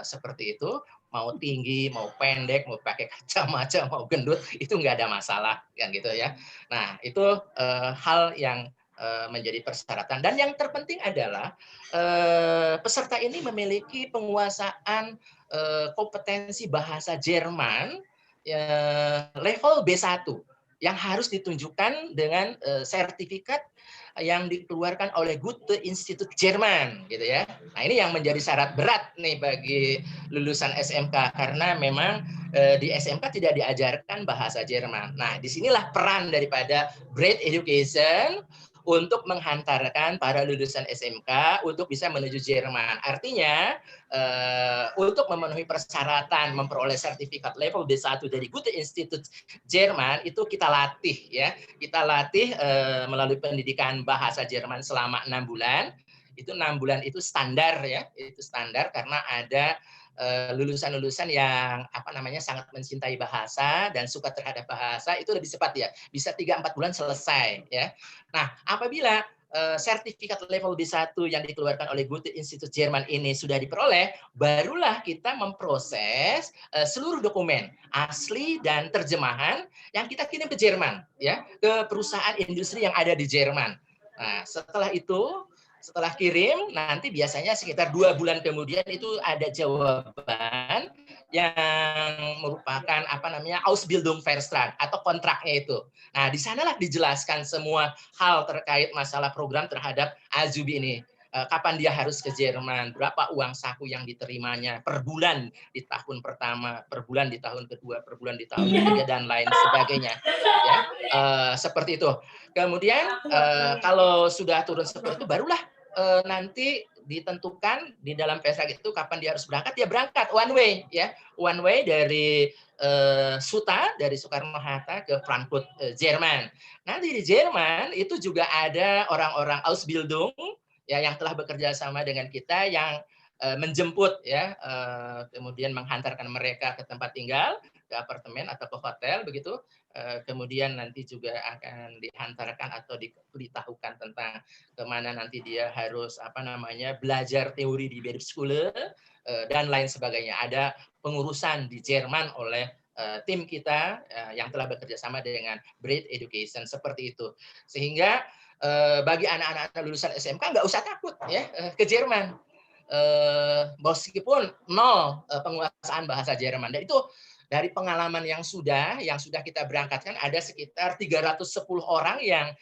seperti itu. Mau tinggi, mau pendek, mau pakai kacamata, mau gendut, itu nggak ada masalah kan gitu ya. Nah itu hal yang menjadi persyaratan. Dan yang terpenting adalah peserta ini memiliki penguasaan kompetensi bahasa Jerman level B1 yang harus ditunjukkan dengan sertifikat yang dikeluarkan oleh Goethe Institut Jerman gitu ya. Nah, ini yang menjadi syarat berat nih bagi lulusan SMK karena memang di SMK tidak diajarkan bahasa Jerman. Nah, disinilah peran daripada Great Education untuk menghantarkan para lulusan SMK untuk bisa menuju Jerman. Artinya, untuk memenuhi persyaratan memperoleh sertifikat level B1 dari Goethe Institut Jerman, itu kita latih ya. Kita latih melalui pendidikan bahasa Jerman selama 6 bulan. Itu 6 bulan itu standar ya, itu standar karena ada lulusan-lulusan yang sangat mencintai bahasa dan suka terhadap bahasa itu lebih cepat ya, bisa 3-4 bulan selesai ya. Nah, apabila sertifikat level B1 yang dikeluarkan oleh Goethe Institut Jerman ini sudah diperoleh, barulah kita memproses seluruh dokumen asli dan terjemahan yang kita kirim ke Jerman ya, ke perusahaan industri yang ada di Jerman. Nah, setelah itu, setelah kirim, nanti biasanya sekitar 2 bulan kemudian itu ada jawaban yang merupakan Ausbildungsvertrag atau kontraknya itu. Nah, di sanalah dijelaskan semua hal terkait masalah program terhadap Azubi ini. Kapan dia harus ke Jerman, berapa uang saku yang diterimanya per bulan di tahun pertama, per bulan di tahun kedua, per bulan di tahun ketiga, dan lain sebagainya. Ya, seperti itu. Kemudian kalau sudah turun seperti itu, barulah nanti ditentukan di dalam kontrak itu kapan dia harus berangkat. Dia berangkat one way ya, one way dari Suta, dari Soekarno-Hatta ke Frankfurt, Jerman. Nanti di Jerman itu juga ada orang-orang Ausbildung ya yang telah bekerja sama dengan kita yang menjemput ya, kemudian menghantarkan mereka ke tempat tinggal, ke apartemen atau ke hotel begitu. Kemudian nanti juga akan dihantarkan atau diberitahukan tentang kemana nanti dia harus belajar teori di Berufsschule dan lain sebagainya. Ada pengurusan di Jerman oleh tim kita yang telah bekerja sama dengan Bright Education seperti itu. Sehingga bagi anak-anak lulusan SMK nggak usah takut ya ke Jerman. Meskipun nol penguasaan bahasa Jerman. Dan itu dari pengalaman yang sudah kita berangkatkan ada sekitar 310 orang yang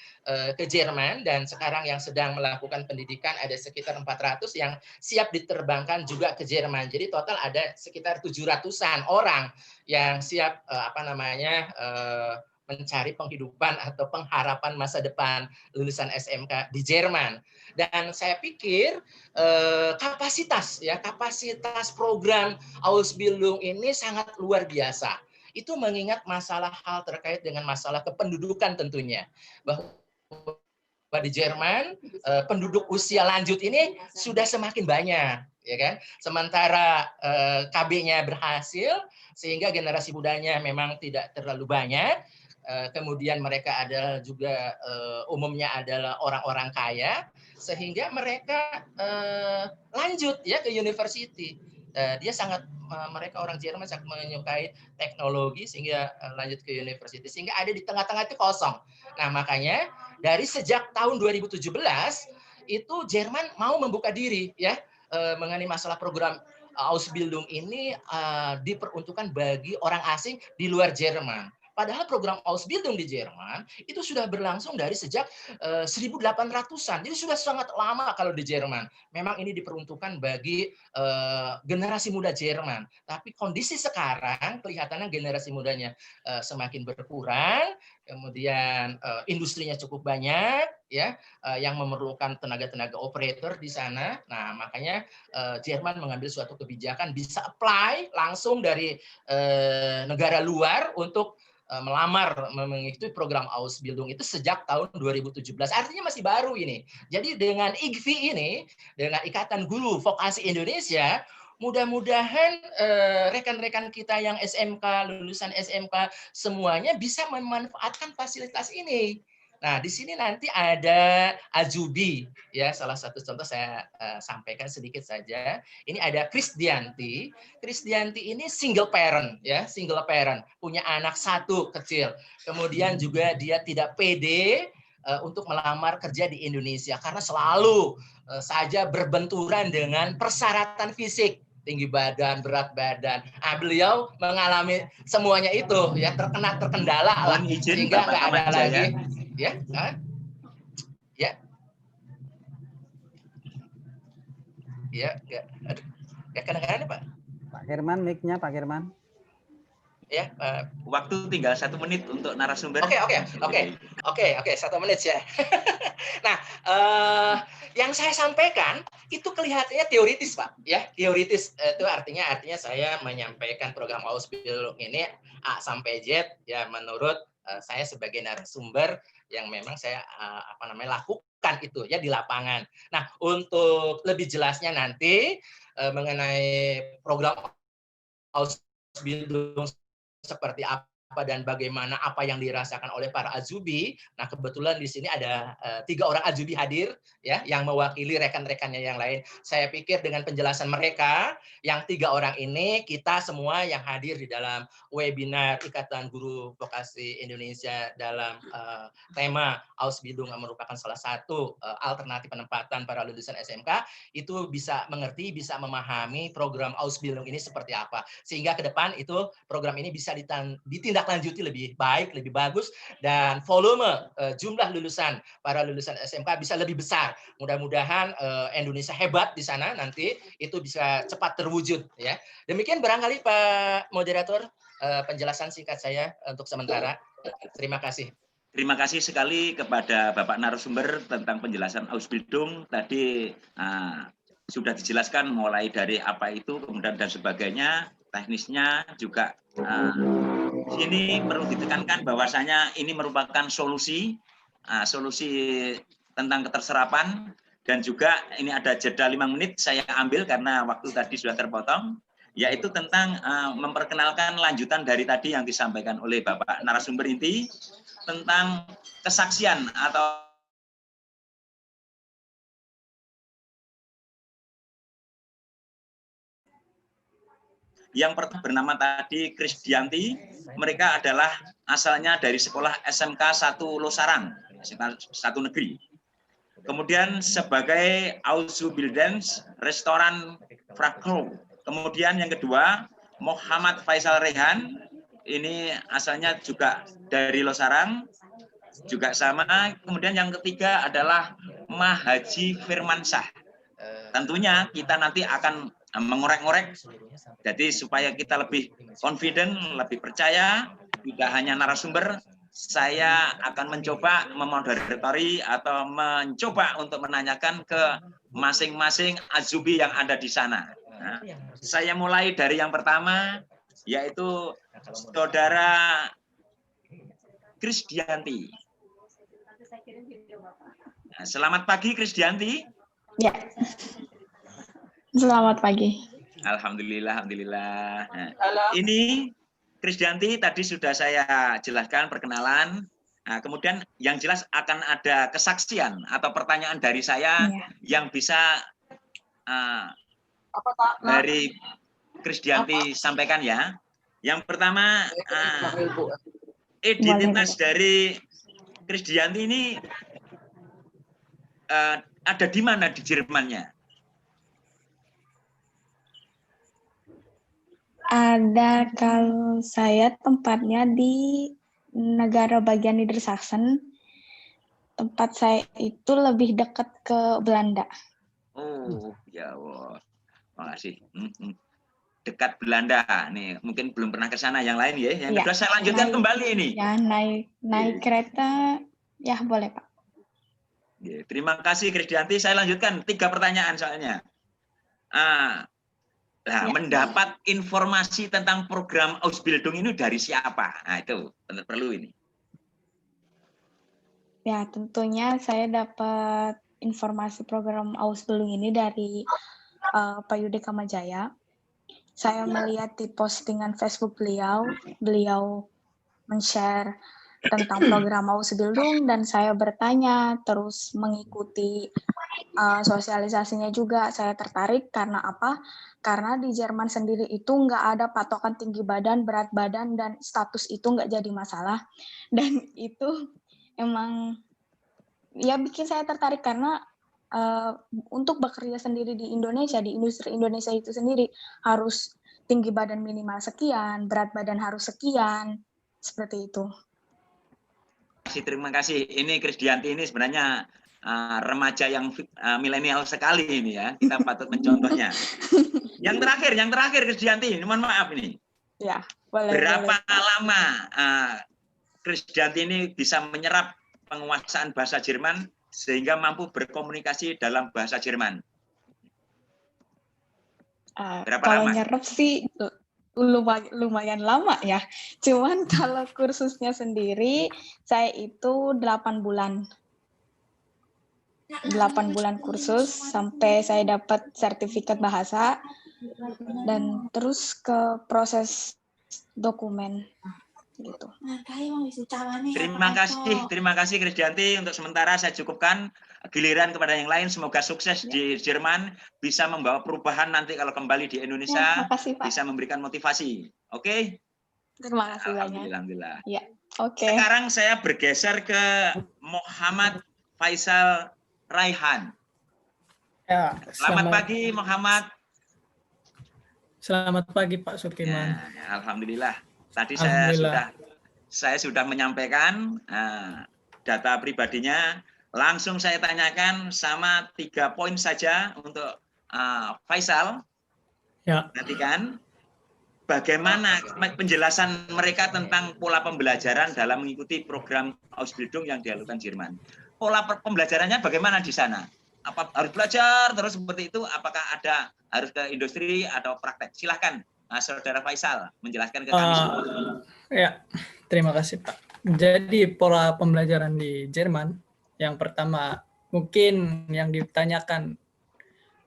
ke Jerman, dan sekarang yang sedang melakukan pendidikan ada sekitar 400 yang siap diterbangkan juga ke Jerman. Jadi total ada sekitar 700-an orang yang siap mencari penghidupan atau pengharapan masa depan lulusan SMK di Jerman. Dan saya pikir kapasitas program Ausbildung ini sangat luar biasa. Itu mengingat masalah hal terkait dengan masalah kependudukan tentunya. Bahwa di Jerman penduduk usia lanjut ini sudah semakin banyak, ya kan? Sementara KB-nya berhasil sehingga generasi mudanya memang tidak terlalu banyak. Kemudian mereka adalah juga umumnya adalah orang-orang kaya, sehingga mereka lanjut ya ke university. Mereka orang Jerman sangat menyukai teknologi sehingga lanjut ke university, sehingga ada di tengah-tengah itu kosong. Nah, makanya dari sejak tahun 2017 itu Jerman mau membuka diri ya mengenai masalah program Ausbildung ini diperuntukkan bagi orang asing di luar Jerman. Padahal program Ausbildung di Jerman itu sudah berlangsung dari sejak 1800-an. Jadi sudah sangat lama kalau di Jerman. Memang ini diperuntukkan bagi generasi muda Jerman. Tapi kondisi sekarang kelihatannya generasi mudanya semakin berkurang. Kemudian industrinya cukup banyak ya yang memerlukan tenaga-tenaga operator di sana. Nah, makanya Jerman mengambil suatu kebijakan bisa apply langsung dari negara luar untuk melamar mengikuti program Ausbildung itu sejak tahun 2017. Artinya masih baru ini. Jadi dengan IGVI ini, dengan Ikatan Guru Vokasi Indonesia, mudah-mudahan rekan-rekan kita yang SMK, lulusan SMK semuanya bisa memanfaatkan fasilitas ini. Nah, di sini nanti ada Azubi, ya salah satu contoh saya sampaikan sedikit saja. Ini ada Krisdianti. Krisdianti ini single parent, ya single parent, punya anak satu kecil. Kemudian juga dia tidak pede untuk melamar kerja di Indonesia karena selalu saja berbenturan dengan persyaratan fisik. Tinggi badan, berat badan. Nah, beliau mengalami semuanya itu, ya terkendala lah, sehingga nggak ada lagi. Ya, kadang-kadang Pak. Pak Firman, mic-nya Pak Firman. Ya, waktu tinggal 1 menit untuk narasumber. Oke, 1 menit ya. Nah, yang saya sampaikan itu kelihatannya teoritis, Pak. Ya, teoritis itu artinya saya menyampaikan program Ausbildung ini A sampai Z ya menurut saya sebagai narasumber yang memang saya lakukan itu ya di lapangan. Nah, untuk lebih jelasnya nanti mengenai program Ausbildung seperti apa dan bagaimana apa yang dirasakan oleh para azubi. Nah, kebetulan di sini ada 3 orang azubi hadir ya yang mewakili rekan-rekannya yang lain. Saya pikir dengan penjelasan mereka yang 3 orang ini kita semua yang hadir di dalam webinar Ikatan Guru Vokasi Indonesia dalam tema Ausbildung yang merupakan salah satu alternatif penempatan para lulusan SMK itu bisa mengerti, bisa memahami program Ausbildung ini seperti apa. Sehingga ke depan itu program ini bisa ditindaklanjuti lebih baik, lebih bagus, dan volume jumlah lulusan para lulusan SMK bisa lebih besar. Mudah-mudahan Indonesia hebat di sana nanti itu bisa cepat terwujud ya. Demikian barangkali Pak Moderator penjelasan singkat saya untuk sementara. Terima kasih. Terima kasih sekali kepada Bapak narasumber tentang penjelasan Ausbildung. Tadi sudah dijelaskan mulai dari apa itu, kemudian dan sebagainya, teknisnya juga. Sini perlu ditekankan bahwasanya ini merupakan solusi tentang keterserapan, dan juga ini ada jeda 5 menit saya ambil karena waktu tadi sudah terpotong, yaitu tentang memperkenalkan lanjutan dari tadi yang disampaikan oleh Bapak narasumber inti tentang kesaksian atau yang pertama bernama tadi Krisdianti. Mereka adalah asalnya dari sekolah SMK 1 Losarang, SMK 1 negeri. Kemudian sebagai Auszubildende Restoran Fachhochschule. Kemudian yang kedua Muhammad Faisal Rehan, ini asalnya juga dari Losarang, juga sama. Kemudian yang ketiga adalah Mahaji Firmansyah. Tentunya kita nanti akan mengorek-ngorek, jadi supaya kita lebih confident, lebih percaya, tidak hanya narasumber, saya akan mencoba memoderatori atau mencoba untuk menanyakan ke masing-masing azubi yang ada di sana. Nah, saya mulai dari yang pertama, yaitu Saudara Krisdianti. Nah, selamat pagi Krisdianti. Ya. Selamat pagi. Alhamdulillah, alhamdulillah. Nah, ini Krisdianti tadi sudah saya jelaskan perkenalan. Nah, kemudian yang jelas akan ada kesaksian atau pertanyaan dari saya yang bisa dari Krisdianti sampaikan ya. Yang pertama, identitas dari Krisdianti ini ada di mana di Jermannya? Ada, kalau saya tempatnya di negara bagian Niedersachsen. Tempat saya itu lebih dekat ke Belanda. Oh, ya Allah. Makasih. Dekat Belanda. Nih, mungkin belum pernah ke sana. Yang lain ya. Yang kedua saya lanjutkan kembali ini. Ya, naik kereta. Ya, boleh, Pak. Ya, terima kasih Krisdianti. Saya lanjutkan 3 pertanyaan soalnya. Mendapat informasi tentang program Ausbildung ini dari siapa? Nah, itu perlu ini. Ya, tentunya saya dapat informasi program Ausbildung ini dari Pak Yude Kamajaya. Saya melihat di postingan Facebook beliau men-share tentang program Ausbildung, dan saya bertanya, terus mengikuti sosialisasinya juga. Saya tertarik karena apa? Karena di Jerman sendiri itu nggak ada patokan tinggi badan, berat badan, dan status itu nggak jadi masalah. Dan itu emang ya bikin saya tertarik karena untuk bekerja sendiri di Indonesia, di industri Indonesia itu sendiri harus tinggi badan minimal sekian, berat badan harus sekian, seperti itu. Terima kasih. Ini Krisdianti ini sebenarnya remaja yang milenial sekali ini ya. Kita patut mencontohnya. Yang terakhir Krisdianti, mohon maaf ini. Ya, boleh. Berapa lama Krisdianti ini bisa menyerap penguasaan bahasa Jerman sehingga mampu berkomunikasi dalam bahasa Jerman? Berapa kalau lama? Nyerap sih lumayan lama ya. Cuman kalau kursusnya sendiri saya itu 8 bulan. 8 bulan kursus sampai saya dapat sertifikat bahasa dan terus ke proses dokumen gitu. Terima kasih Krisdianti. Untuk sementara saya cukupkan, giliran kepada yang lain. Semoga sukses di Jerman, bisa membawa perubahan nanti kalau kembali di Indonesia, makasih, Pak. bisa memberikan motivasi. Oke? Terima kasih banyak. Alhamdulillah. Ya, oke. Sekarang saya bergeser ke Muhammad Faisal Raihan. Ya, Selamat pagi Muhammad. Selamat pagi Pak Sulkiman. Ya, alhamdulillah. Tadi Alhamdulillah. saya sudah menyampaikan data pribadinya. Langsung saya tanyakan sama 3 poin saja untuk Faisal. Ya. Perhatikan bagaimana penjelasan mereka tentang pola pembelajaran dalam mengikuti program Ausbildung yang dilakukan Jerman. Pola pembelajarannya bagaimana di sana? Apa harus belajar terus seperti itu? Apakah ada harus ke industri atau praktek? Silahkan Saudara Faisal menjelaskan ke kami semua. Ya, terima kasih Pak. Jadi pola pembelajaran di Jerman, yang pertama mungkin yang ditanyakan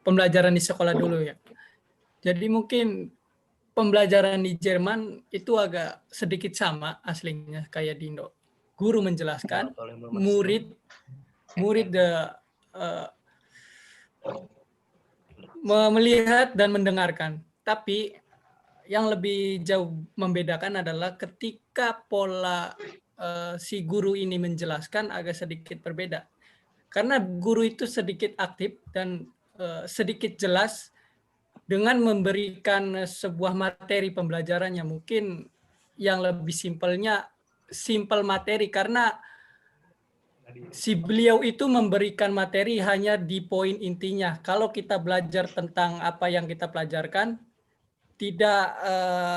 pembelajaran di sekolah dulu ya. Jadi mungkin pembelajaran di Jerman itu agak sedikit sama aslinya kayak di Indo. Guru menjelaskan, murid melihat dan mendengarkan. Tapi yang lebih jauh membedakan adalah ketika pola si guru ini menjelaskan agak sedikit berbeda. Karena guru itu sedikit aktif dan sedikit jelas dengan memberikan sebuah materi pembelajarannya. Mungkin yang lebih simpel materi, karena si beliau itu memberikan materi hanya di poin intinya. Kalau kita belajar tentang apa yang kita pelajarkan, tidak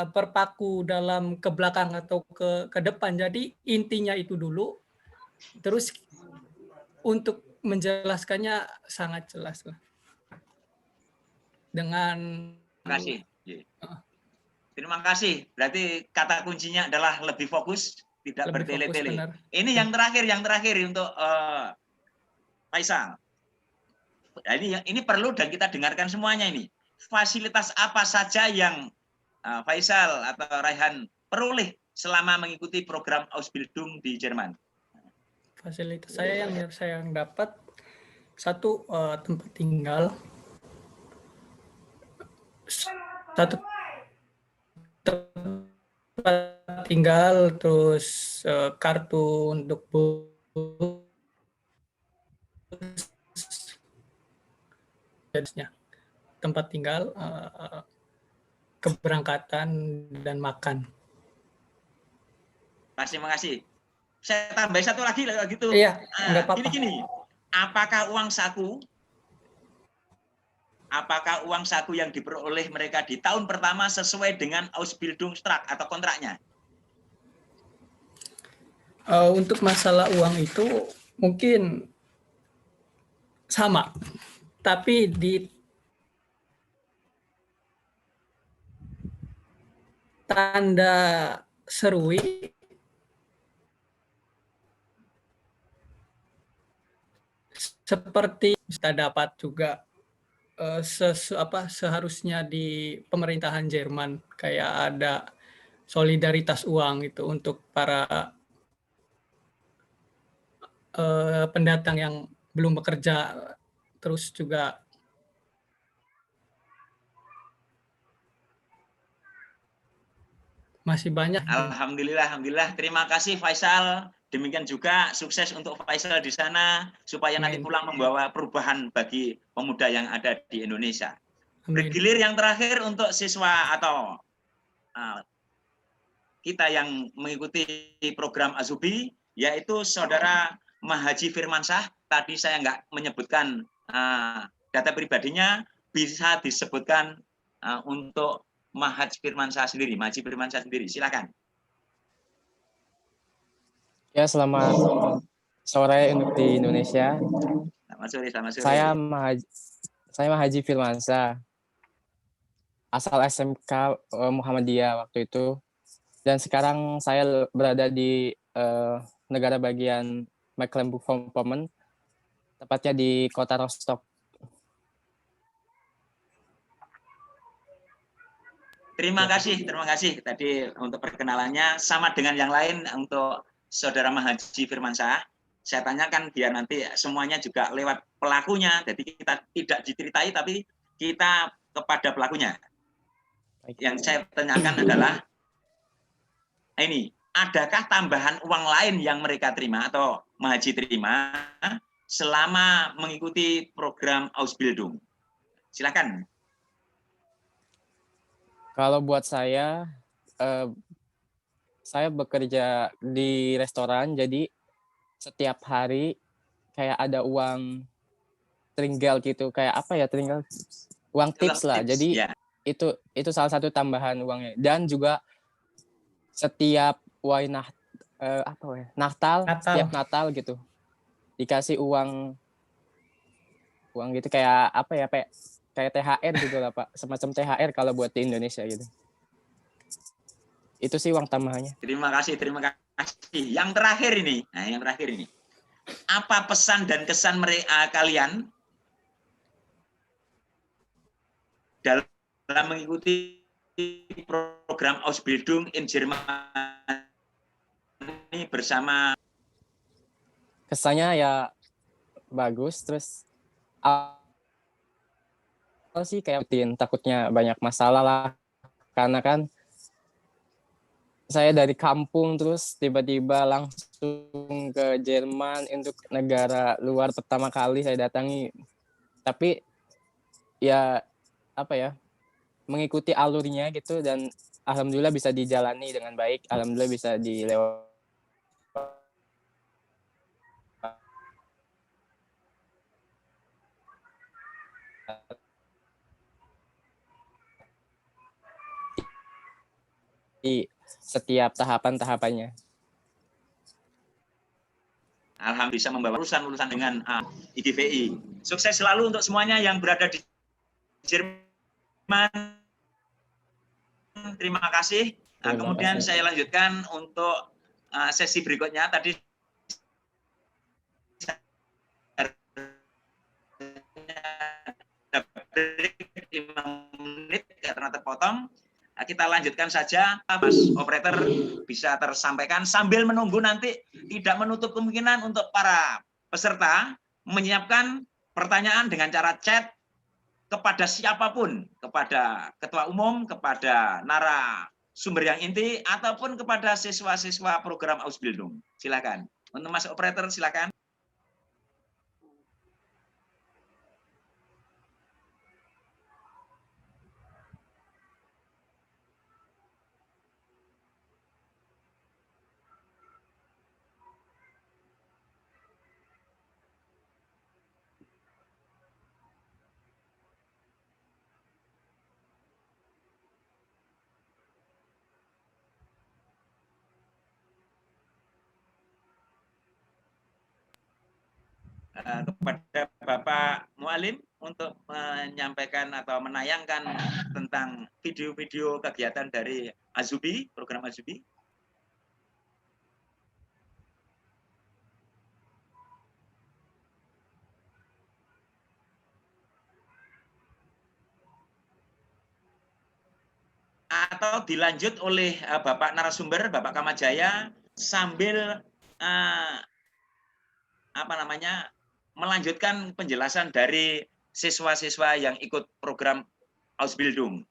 berpaku dalam ke belakang atau ke depan. Jadi intinya itu dulu, terus untuk menjelaskannya sangat jelas lah. Terima kasih. Berarti kata kuncinya adalah lebih fokus, tidak bertele-tele. Ini yang terakhir untuk Faisal. Nah, ini perlu dan kita dengarkan semuanya ini. Fasilitas apa saja yang Faisal atau Raihan peroleh selama mengikuti program Ausbildung di Jerman? Fasilitas saya yang dapat satu tempat tinggal, terus kartu untuk tempat tinggal, keberangkatan dan makan. Terima kasih. Saya tambah satu lagi gitu. Iya, enggak apa-apa. Gini, apakah uang saku yang diperoleh mereka di tahun pertama sesuai dengan Ausbildungsvertrag atau kontraknya? Untuk masalah uang itu mungkin sama, tapi di tanda serui seperti kita dapat juga seharusnya di pemerintahan Jerman, kayak ada solidaritas uang itu untuk para pendatang yang belum bekerja, terus juga masih banyak. Alhamdulillah. Terima kasih Faisal. Demikian juga sukses untuk Faisal di sana supaya nanti pulang membawa perubahan bagi pemuda yang ada di Indonesia. Bergilir yang terakhir untuk siswa atau kita yang mengikuti program Azubi, yaitu Saudara Mahaji Firmansyah. Tadi saya nggak menyebutkan data pribadinya, bisa disebutkan untuk Mahaji Firmansyah sendiri. Silakan. Ya, selamat sore untuk di Indonesia. Selamat sore. Saya Mahaji Firmansyah, asal SMK Muhammadiyah waktu itu, dan sekarang saya berada di negara bagian Mecklenburg-Vorpommern, tepatnya di kota Rostock. Terima kasih tadi untuk perkenalannya. Sama dengan yang lain untuk Saudara Mahaji Firmansyah, saya tanyakan biar nanti semuanya juga lewat pelakunya. Jadi kita tidak diceritai tapi kita kepada pelakunya. Yang saya tanyakan adalah ini, adakah tambahan uang lain yang mereka terima atau Mahaji terima selama mengikuti program Ausbildung? Silakan. Kalau buat saya bekerja di restoran, jadi setiap hari kayak ada uang tringgal gitu, kayak apa ya tringgal? Uang tips lah. Jadi ya. itu salah satu tambahan uangnya. Dan juga setiap Natal, setiap Natal gitu dikasih uang gitu kayak apa ya, kayak THR gitu lah Pak, semacam THR kalau buat di Indonesia gitu. Itu sih uang tambahannya. Terima kasih. Yang terakhir ini, apa pesan dan kesan mereka kalian dalam mengikuti program Ausbildung in Germany bersama? Kesannya ya bagus, terus sih kayak takutnya banyak masalah lah, karena kan saya dari kampung terus tiba-tiba langsung ke Jerman untuk negara luar pertama kali saya datangi. Tapi ya apa ya, mengikuti alurnya gitu, dan alhamdulillah bisa dijalani dengan baik, alhamdulillah bisa dilewati. Di setiap tahapan-tahapannya. Alhamdulillah bisa membawa urusan dengan IGVI. Sukses selalu untuk semuanya yang berada di Jerman. Terima kasih. Kemudian saya lanjutkan untuk sesi berikutnya. Tadi 5 menit karena terpotong. Kita lanjutkan saja, Mas Operator bisa tersampaikan sambil menunggu nanti, tidak menutup kemungkinan untuk para peserta menyiapkan pertanyaan dengan cara chat kepada siapapun, kepada ketua umum, kepada narasumber yang inti, ataupun kepada siswa-siswa program Ausbildung. Silakan. Untuk Mas Operator, silakan. Kepada Bapak Mualim untuk menyampaikan atau menayangkan tentang video-video kegiatan dari Azubi, program Azubi. Atau dilanjut oleh Bapak narasumber, Bapak Kamajaya, sambil melanjutkan penjelasan dari siswa-siswa yang ikut program Ausbildung.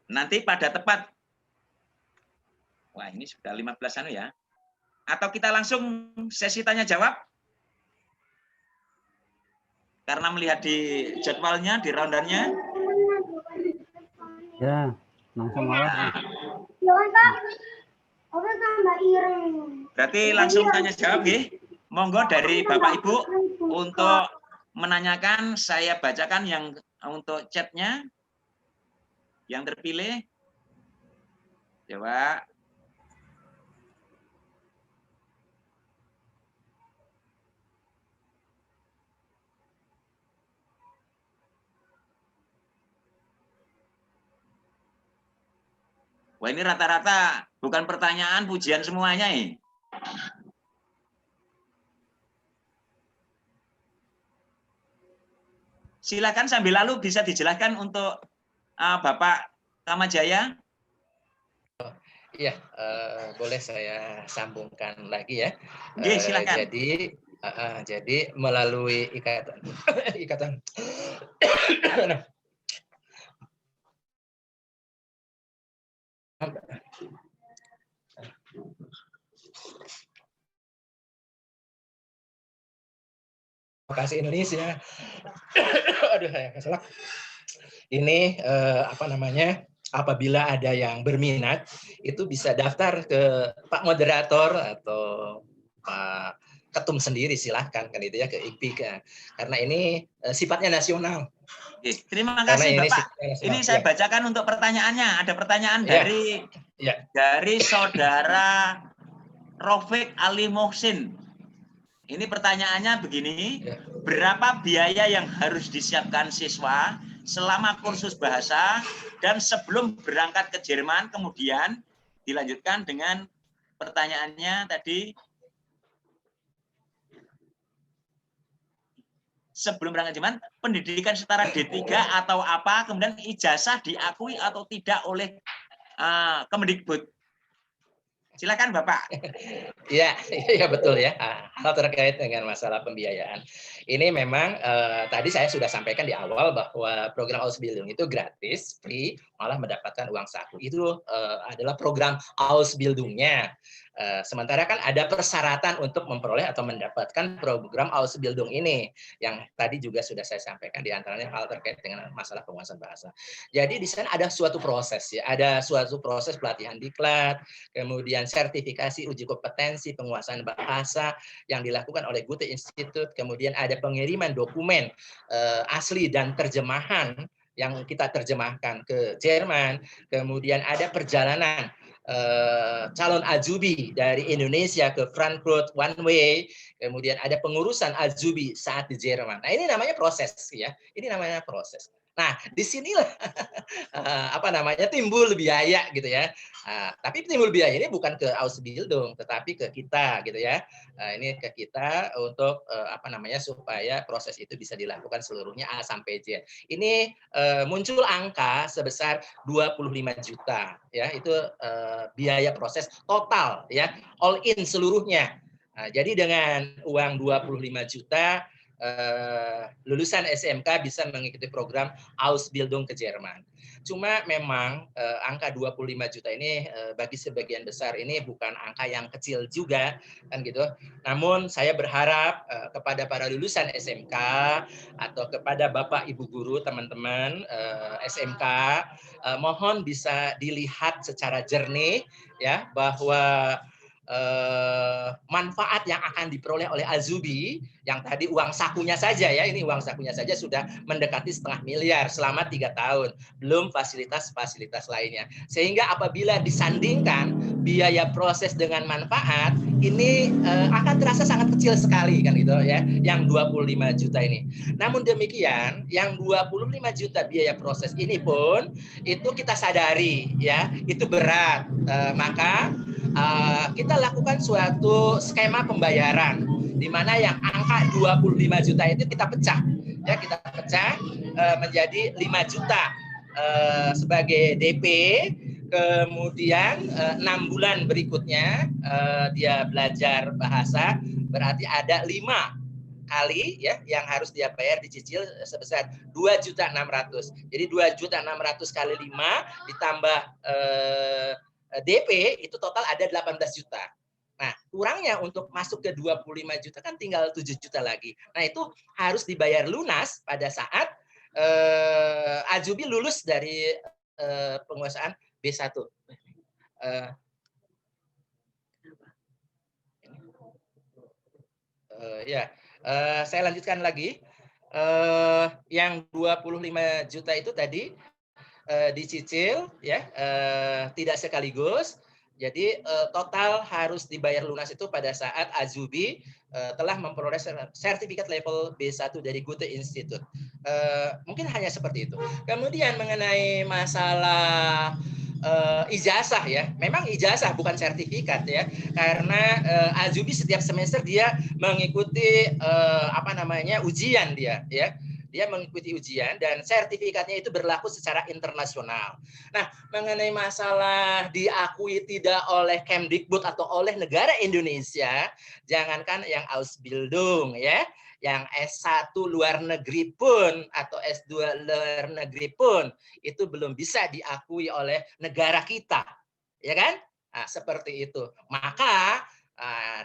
Nanti pada tepat, wah ini sudah 15 ya. Atau kita langsung sesi tanya jawab? Karena melihat di jadwalnya, di roundannya. Ya, langsung malah. Berarti langsung tanya jawab, nggih. Monggo dari Bapak Ibu untuk menanyakan, saya bacakan yang untuk chatnya yang terpilih. Coba. Wah, ini rata-rata bukan pertanyaan, pujian semuanya ini. Silakan sambil lalu bisa dijelaskan untuk Bapak Kamajaya. Iya, boleh saya sambungkan lagi ya. Oke, silakan. Jadi melalui ikatan Vokasi Indonesia. Aduh, saya keselak. Ini apa namanya? Apabila ada yang berminat, itu bisa daftar ke Pak Moderator atau Pak Ketum sendiri, silahkan kan itu ya, ke IPIK. Karena ini sifatnya nasional. Oke, terima kasih Bapak. Ini saya bacakan untuk pertanyaannya. Ada pertanyaan dari Saudara Rofik Ali Mohsin. Ini pertanyaannya begini, berapa biaya yang harus disiapkan siswa selama kursus bahasa dan sebelum berangkat ke Jerman? Kemudian dilanjutkan dengan pertanyaannya tadi, sebelum berangkat Jerman, pendidikan setara D3 atau apa, kemudian ijazah diakui atau tidak oleh Kemendikbud. Silakan Bapak. Iya betul ya. Hal terkait dengan masalah pembiayaan. Ini memang tadi saya sudah sampaikan di awal bahwa program Ausbildung itu gratis, free, malah mendapatkan uang saku. Itu adalah program Ausbildungnya. Sementara kan ada persyaratan untuk memperoleh atau mendapatkan program Ausbildung ini yang tadi juga sudah saya sampaikan, di antaranya hal terkait dengan masalah penguasaan bahasa. Jadi di sana ada suatu proses ya, ada suatu proses pelatihan diklat, kemudian sertifikasi uji kompetensi penguasaan bahasa yang dilakukan oleh Goethe Institut, kemudian ada pengiriman dokumen asli dan terjemahan yang kita terjemahkan ke Jerman, kemudian ada perjalanan calon ajubi dari Indonesia ke Frankfurt one way, kemudian ada pengurusan ajubi saat di Jerman. Nah, ini namanya proses ya. Ini namanya proses. Nah, disinilah apa namanya timbul biaya gitu ya. Tapi timbul biaya ini bukan ke Ausbildung, tetapi ke kita gitu ya. Ini ke kita untuk apa namanya supaya proses itu bisa dilakukan seluruhnya A sampai Z. Ini muncul angka sebesar 25 juta ya, itu biaya proses total ya, all in seluruhnya. Jadi dengan uang 25 juta lulusan SMK bisa mengikuti program Ausbildung ke Jerman. Cuma memang angka 25 juta ini bagi sebagian besar ini bukan angka yang kecil juga kan gitu. Namun saya berharap kepada para lulusan SMK atau kepada Bapak Ibu guru, teman-teman SMK, mohon bisa dilihat secara jernih ya bahwa manfaat yang akan diperoleh oleh Azubi yang tadi uang sakunya saja ya, ini uang sakunya saja sudah mendekati 500 miliar selama 3 tahun, belum fasilitas-fasilitas lainnya. Sehingga apabila disandingkan biaya proses dengan manfaat, ini akan terasa sangat kecil sekali kan gitu ya, yang 25 juta ini. Namun demikian, yang 25 juta biaya proses ini pun itu kita sadari ya, itu berat. Maka kita lakukan suatu skema pembayaran di mana yang angka 25 juta itu kita pecah ya, kita pecah menjadi 5 juta sebagai DP, kemudian 6 bulan berikutnya dia belajar bahasa, berarti ada 5 kali ya yang harus dia bayar dicicil sebesar 2.600.000. Jadi 2.600.000 kali 5 ditambah DP itu total ada 18 juta. Nah, kurangnya untuk masuk ke 25 juta kan tinggal 7 juta lagi. Nah, itu harus dibayar lunas pada saat Azubi lulus dari penguasaan B1. Saya lanjutkan lagi. Yang 25 juta itu tadi dicicil ya, tidak sekaligus. Jadi total harus dibayar lunas itu pada saat Azubi telah memperoleh sertifikat level B1 dari Goethe Institut. Mungkin hanya seperti itu. Kemudian mengenai masalah ijazah ya, memang ijazah bukan sertifikat ya, karena Azubi setiap semester dia mengikuti apa namanya ujian dia ya. dia mengikuti ujian dan sertifikatnya itu berlaku secara internasional. Nah, mengenai masalah diakui tidak oleh Kemdikbud atau oleh negara Indonesia, jangankan yang Ausbildung ya, yang S1 luar negeri pun atau S2 luar negeri pun itu belum bisa diakui oleh negara kita. Ya kan? Nah, seperti itu. Maka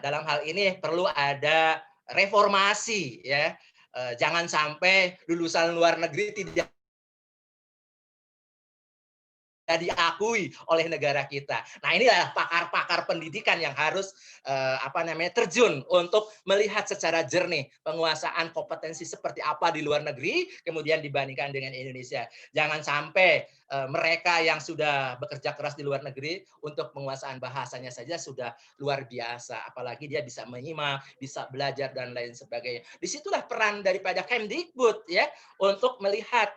dalam hal ini perlu ada reformasi ya. Jangan sampai lulusan luar negeri tidak diakui oleh negara kita. Nah, inilah pakar-pakar pendidikan yang harus terjun untuk melihat secara jernih penguasaan kompetensi seperti apa di luar negeri kemudian dibandingkan dengan Indonesia. Jangan sampai mereka yang sudah bekerja keras di luar negeri untuk penguasaan bahasanya saja sudah luar biasa, apalagi dia bisa menyimak, bisa belajar dan lain sebagainya. Disitulah peran daripada Kemdikbud ya untuk melihat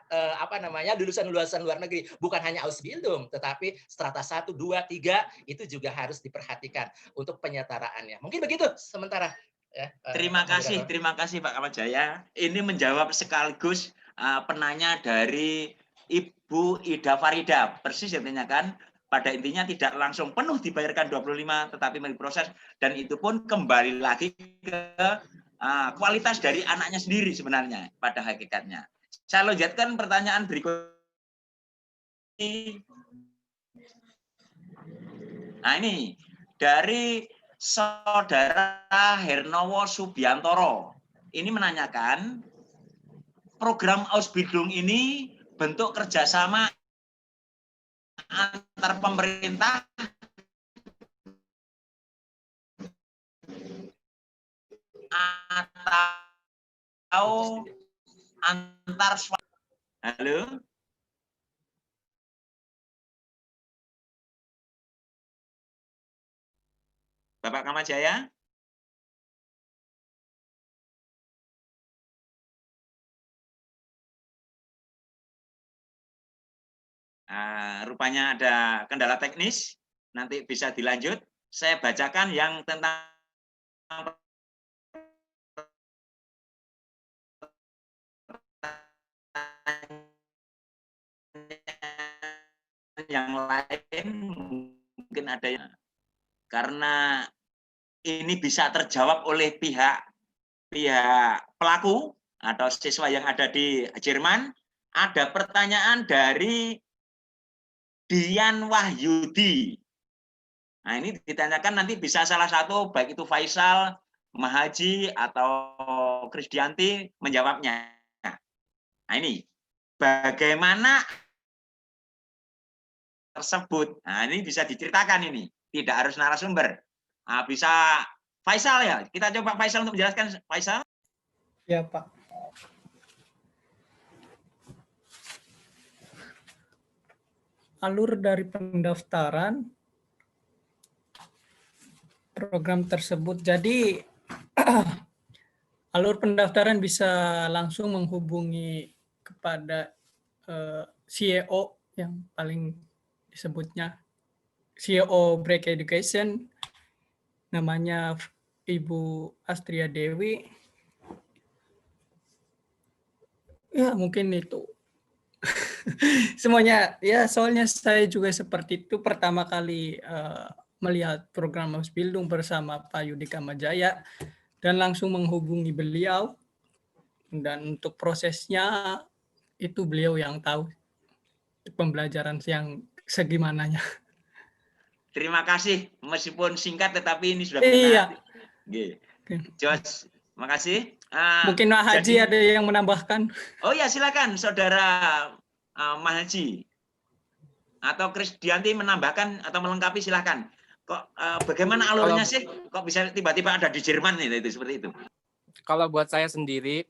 lulusan-lulusan luar negeri, bukan hanya Ausbildung, tetapi strata 1, 2, 3 itu juga harus diperhatikan untuk penyetaraannya. Mungkin begitu sementara. Ya, terima kasih Pak Kamal Jaya. Ini menjawab sekaligus penanya dari Ibu Ida Farida, persis yang ditanyakan. Pada intinya tidak langsung penuh dibayarkan 25, tetapi melalui proses, dan itu pun kembali lagi ke kualitas dari anaknya sendiri sebenarnya pada hakikatnya. Saya lanjutkan pertanyaan berikut. Nah ini dari Saudara Hernowo Subiantoro. Ini menanyakan, program Ausbildung ini bentuk kerjasama antar pemerintah atau antar swasta. Halo? Bapak Kamal Jaya? Rupanya ada kendala teknis, nanti bisa dilanjut. Saya bacakan yang tentang yang lain, mungkin ada yang karena ini bisa terjawab oleh pihak pelaku atau siswa yang ada di Jerman. Ada pertanyaan dari Dian Wahyudi. Nah, ini ditanyakan nanti bisa salah satu, baik itu Faisal, Mahaji, atau Krisdianti menjawabnya. Nah, ini bagaimana tersebut. Nah, ini bisa diceritakan ini. Tidak harus narasumber. Nah, bisa Faisal ya. Kita coba Faisal untuk menjelaskan. Faisal. Ya, Pak. Alur dari pendaftaran program tersebut. Jadi alur pendaftaran bisa langsung menghubungi kepada CEO yang paling disebutnya CEO Break Education, namanya Ibu Astria Dewi. Ya, mungkin itu. Semuanya ya, soalnya saya juga seperti itu pertama kali melihat program Ausbildung bersama Pak Yudi Kamajaya dan langsung menghubungi beliau, dan untuk prosesnya itu beliau yang tahu pembelajaran yang segimananya. Terima kasih, meskipun singkat tetapi ini sudah Iya. Jos, makasih. Mungkin Pak Haji ada yang menambahkan. Oh ya, silakan Saudara Mahaji atau Krisdianti menambahkan atau melengkapi, silakan. Kok bagaimana alurnya sih? Kok bisa tiba-tiba ada di Jerman itu seperti itu? Kalau buat saya sendiri,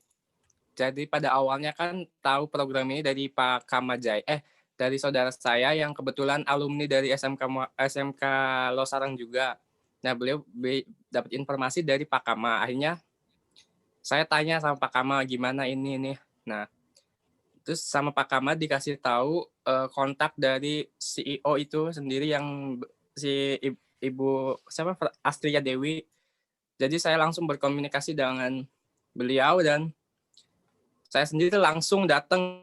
jadi pada awalnya kan tahu program ini dari Pak Kamajaya, dari saudara saya yang kebetulan alumni dari SMK Losarang juga. Nah, beliau dapat informasi dari Pak Kama. Akhirnya saya tanya sama Pak Kama gimana ini. Nah, terus sama Pak Kama dikasih tahu kontak dari CEO itu sendiri yang si Ibu Astria Dewi. Jadi saya langsung berkomunikasi dengan beliau dan saya sendiri langsung datang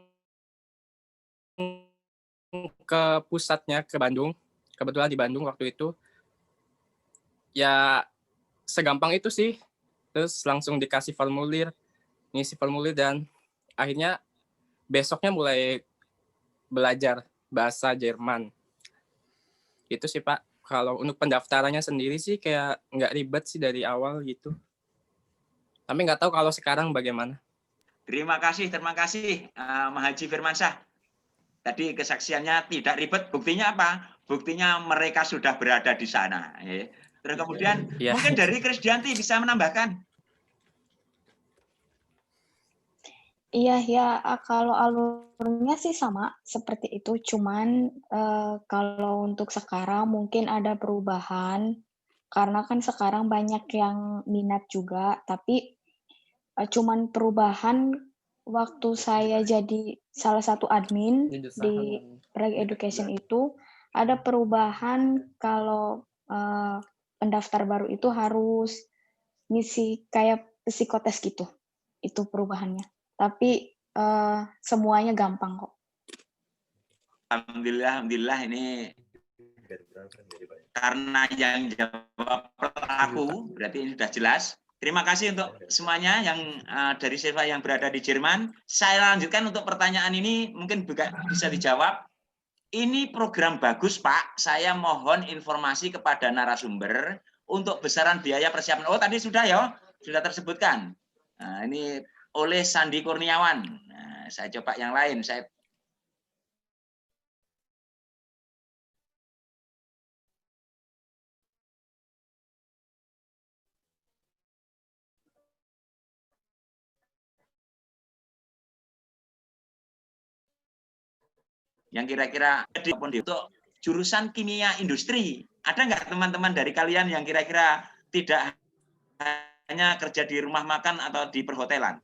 ke pusatnya, ke Bandung. Kebetulan di Bandung waktu itu. Ya segampang itu sih. Terus langsung dikasih formulir, ngisi formulir, dan akhirnya besoknya mulai belajar bahasa Jerman. Itu sih Pak. Kalau untuk pendaftarannya sendiri sih kayak nggak ribet sih dari awal gitu. Tapi nggak tahu kalau sekarang bagaimana. Terima kasih Mahaji Firmansyah. Tadi kesaksiannya tidak ribet, buktinya apa? Buktinya mereka sudah berada di sana. Terus kemudian mungkin dari Krisdianti bisa menambahkan. Iya, ya, kalau alurnya sih sama seperti itu, cuman kalau untuk sekarang mungkin ada perubahan, karena kan sekarang banyak yang minat juga, tapi cuman perubahan waktu saya jadi salah satu admin di Prague Education itu, ada perubahan kalau pendaftar baru itu harus ngisi kayak psikotes gitu, itu perubahannya. Tapi semuanya gampang kok. Alhamdulillah ini karena yang jawab aku, berarti ini sudah jelas. Terima kasih untuk semuanya yang dari siswa yang berada di Jerman. Saya lanjutkan untuk pertanyaan ini, mungkin bisa dijawab. Ini program bagus Pak, saya mohon informasi kepada narasumber untuk besaran biaya persiapan. Oh tadi sudah ya, sudah tersebutkan. Nah, ini oleh Sandi Kurniawan. Nah, saya coba yang lain. Yang kira-kira untuk jurusan kimia industri. Ada nggak teman-teman dari kalian yang kira-kira tidak hanya kerja di rumah makan atau di perhotelan?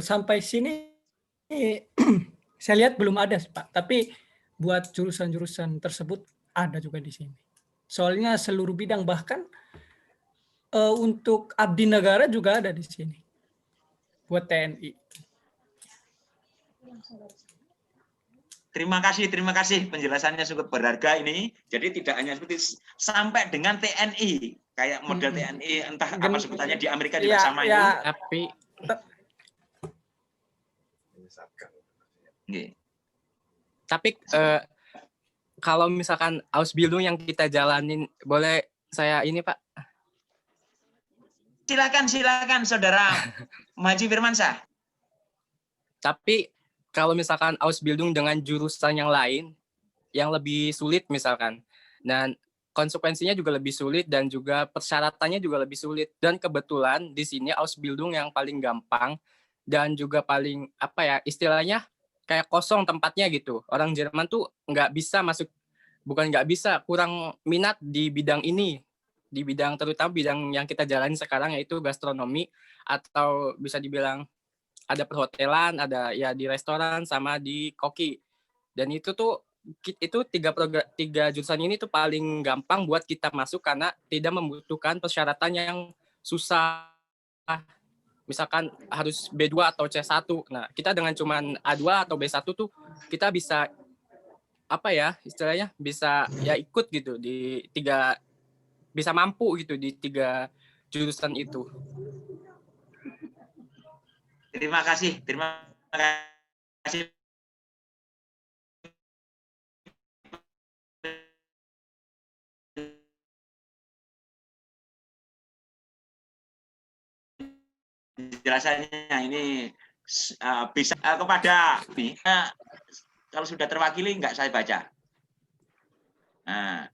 Sampai sini saya lihat belum ada Pak, tapi buat jurusan-jurusan tersebut ada juga di sini. Soalnya seluruh bidang, bahkan untuk abdi negara juga ada di sini buat TNI. Terima kasih penjelasannya cukup berharga ini. Jadi tidak hanya seperti sampai dengan TNI, kayak model TNI entah apa sebutannya di Amerika juga sama itu. Tapi kalau misalkan Ausbildung yang kita jalanin, boleh saya ini Pak? Silakan Saudara Mahaji Firmansyah. Tapi kalau misalkan Ausbildung dengan jurusan yang lain, yang lebih sulit misalkan, dan konsekuensinya juga lebih sulit dan juga persyaratannya juga lebih sulit. Dan kebetulan di sini Ausbildung yang paling gampang dan juga paling apa ya istilahnya kayak kosong tempatnya gitu. Orang Jerman tuh nggak bisa masuk, bukan nggak bisa, kurang minat di bidang ini, di bidang terutama bidang yang kita jalani sekarang yaitu gastronomi, atau bisa dibilang ada perhotelan, ada ya di restoran sama di koki. Dan itu tiga jurusan ini tuh paling gampang buat kita masuk karena tidak membutuhkan persyaratan yang susah. Misalkan harus B2 atau C1. Nah, kita dengan cuman A2 atau B1 tuh kita bisa apa ya, istilahnya bisa ya ikut gitu di bisa mampu gitu di 3 jurusan itu. Terima kasih. Penjelasannya ini bisa kepada kalau sudah terwakili nggak saya baca. Nah,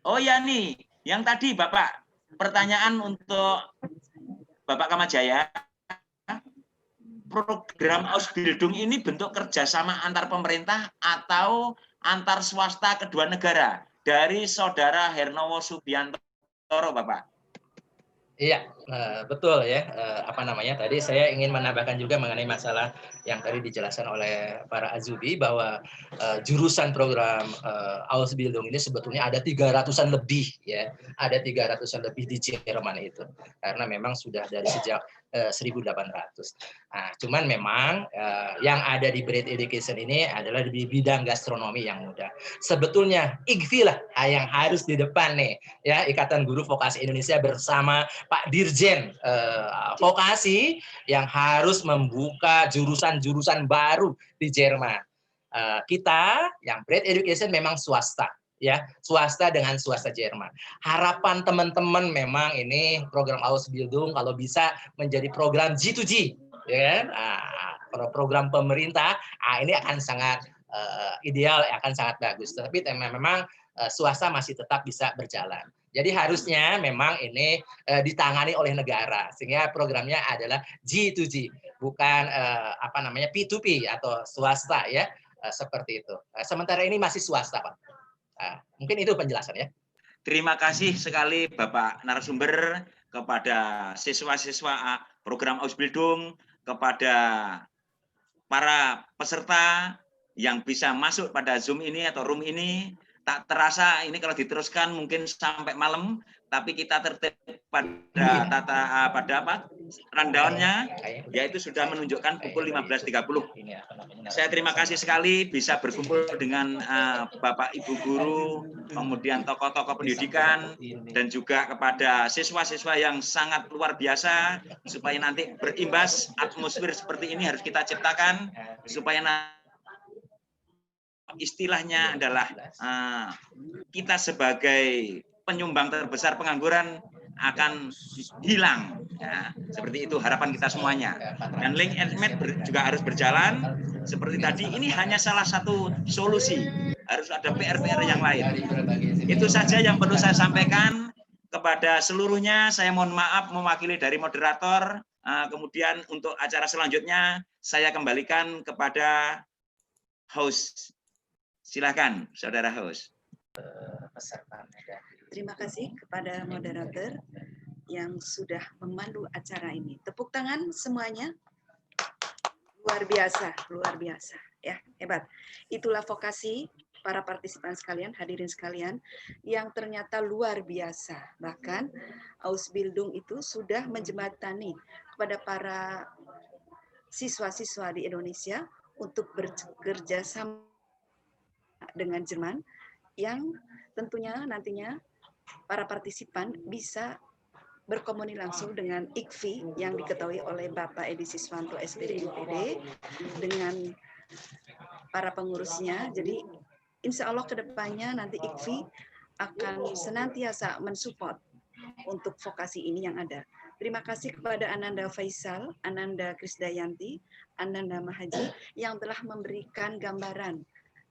oh ya nih, yang tadi Bapak pertanyaan untuk Bapak Kamajaya. Program Ausbildung ini bentuk kerjasama antar pemerintah atau antar swasta kedua negara dari Saudara Hernowo Subiantoro, Bapak? Iya, Betul ya, apa namanya, tadi saya ingin menambahkan juga mengenai masalah yang tadi dijelaskan oleh para Azubi bahwa jurusan program Ausbildung ini sebetulnya ada 300-an lebih ya, ada 300-an lebih di Jerman itu, karena memang sudah dari sejak 1800. Nah, cuman memang yang ada di Bread Education ini adalah di bidang gastronomi yang mudah. Sebetulnya IGVI lah yang harus di depan nih, ya, Ikatan Guru Vokasi Indonesia bersama Pak Dirjen Vokasi yang harus membuka jurusan-jurusan baru di Jerman. Kita yang Bread Education memang swasta, ya, swasta dengan swasta Jerman. Harapan teman-teman memang ini program Ausbildung kalau bisa menjadi program G2G, ya kan? Program pemerintah, ini akan sangat ideal, akan sangat bagus. Tapi memang swasta masih tetap bisa berjalan. Jadi harusnya memang ini ditangani oleh negara sehingga programnya adalah G2G, bukan apa namanya P2P atau swasta ya, seperti itu. Sementara ini masih swasta, Pak. Mungkin itu penjelasannya. Terima kasih sekali Bapak narasumber, kepada siswa-siswa program Ausbildung, kepada para peserta yang bisa masuk pada Zoom ini atau room ini. Tak terasa ini kalau diteruskan mungkin sampai malam, tapi kita tertib pada rundown-nya, yaitu sudah menunjukkan pukul 15.30. Saya terima kasih sekali bisa berkumpul dengan Bapak Ibu Guru, kemudian tokoh-tokoh pendidikan, dan juga kepada siswa-siswa yang sangat luar biasa, supaya nanti berimbas atmosfer seperti ini harus kita ciptakan, supaya istilahnya adalah kita sebagai penyumbang terbesar pengangguran akan hilang. Ya, seperti itu harapan kita semuanya. Dan Link and Med juga harus berjalan. Seperti tadi, ini hanya salah satu solusi. Harus ada PR-PR yang lain. Itu saja yang perlu saya sampaikan kepada seluruhnya. Saya mohon maaf mewakili dari moderator. Kemudian untuk acara selanjutnya, saya kembalikan kepada host. Silakan, Saudara host. Terima kasih kepada moderator yang sudah memandu acara ini. Tepuk tangan semuanya. Luar biasa ya, hebat. Itulah vokasi para partisipan sekalian, hadirin sekalian, yang ternyata luar biasa. Bahkan Ausbildung itu sudah menjembatani kepada para siswa-siswa di Indonesia untuk bekerja sama dengan Jerman, yang tentunya nantinya para partisipan bisa berkomunikasi langsung dengan IGVI yang diketahui oleh Bapak Edi Siswanto SPD MPD dengan para pengurusnya. Jadi insya Allah kedepannya nanti IGVI akan senantiasa mensupport untuk vokasi ini yang ada. Terima kasih kepada Ananda Faisal, Ananda Krisdayanti, Ananda Mahaji yang telah memberikan gambaran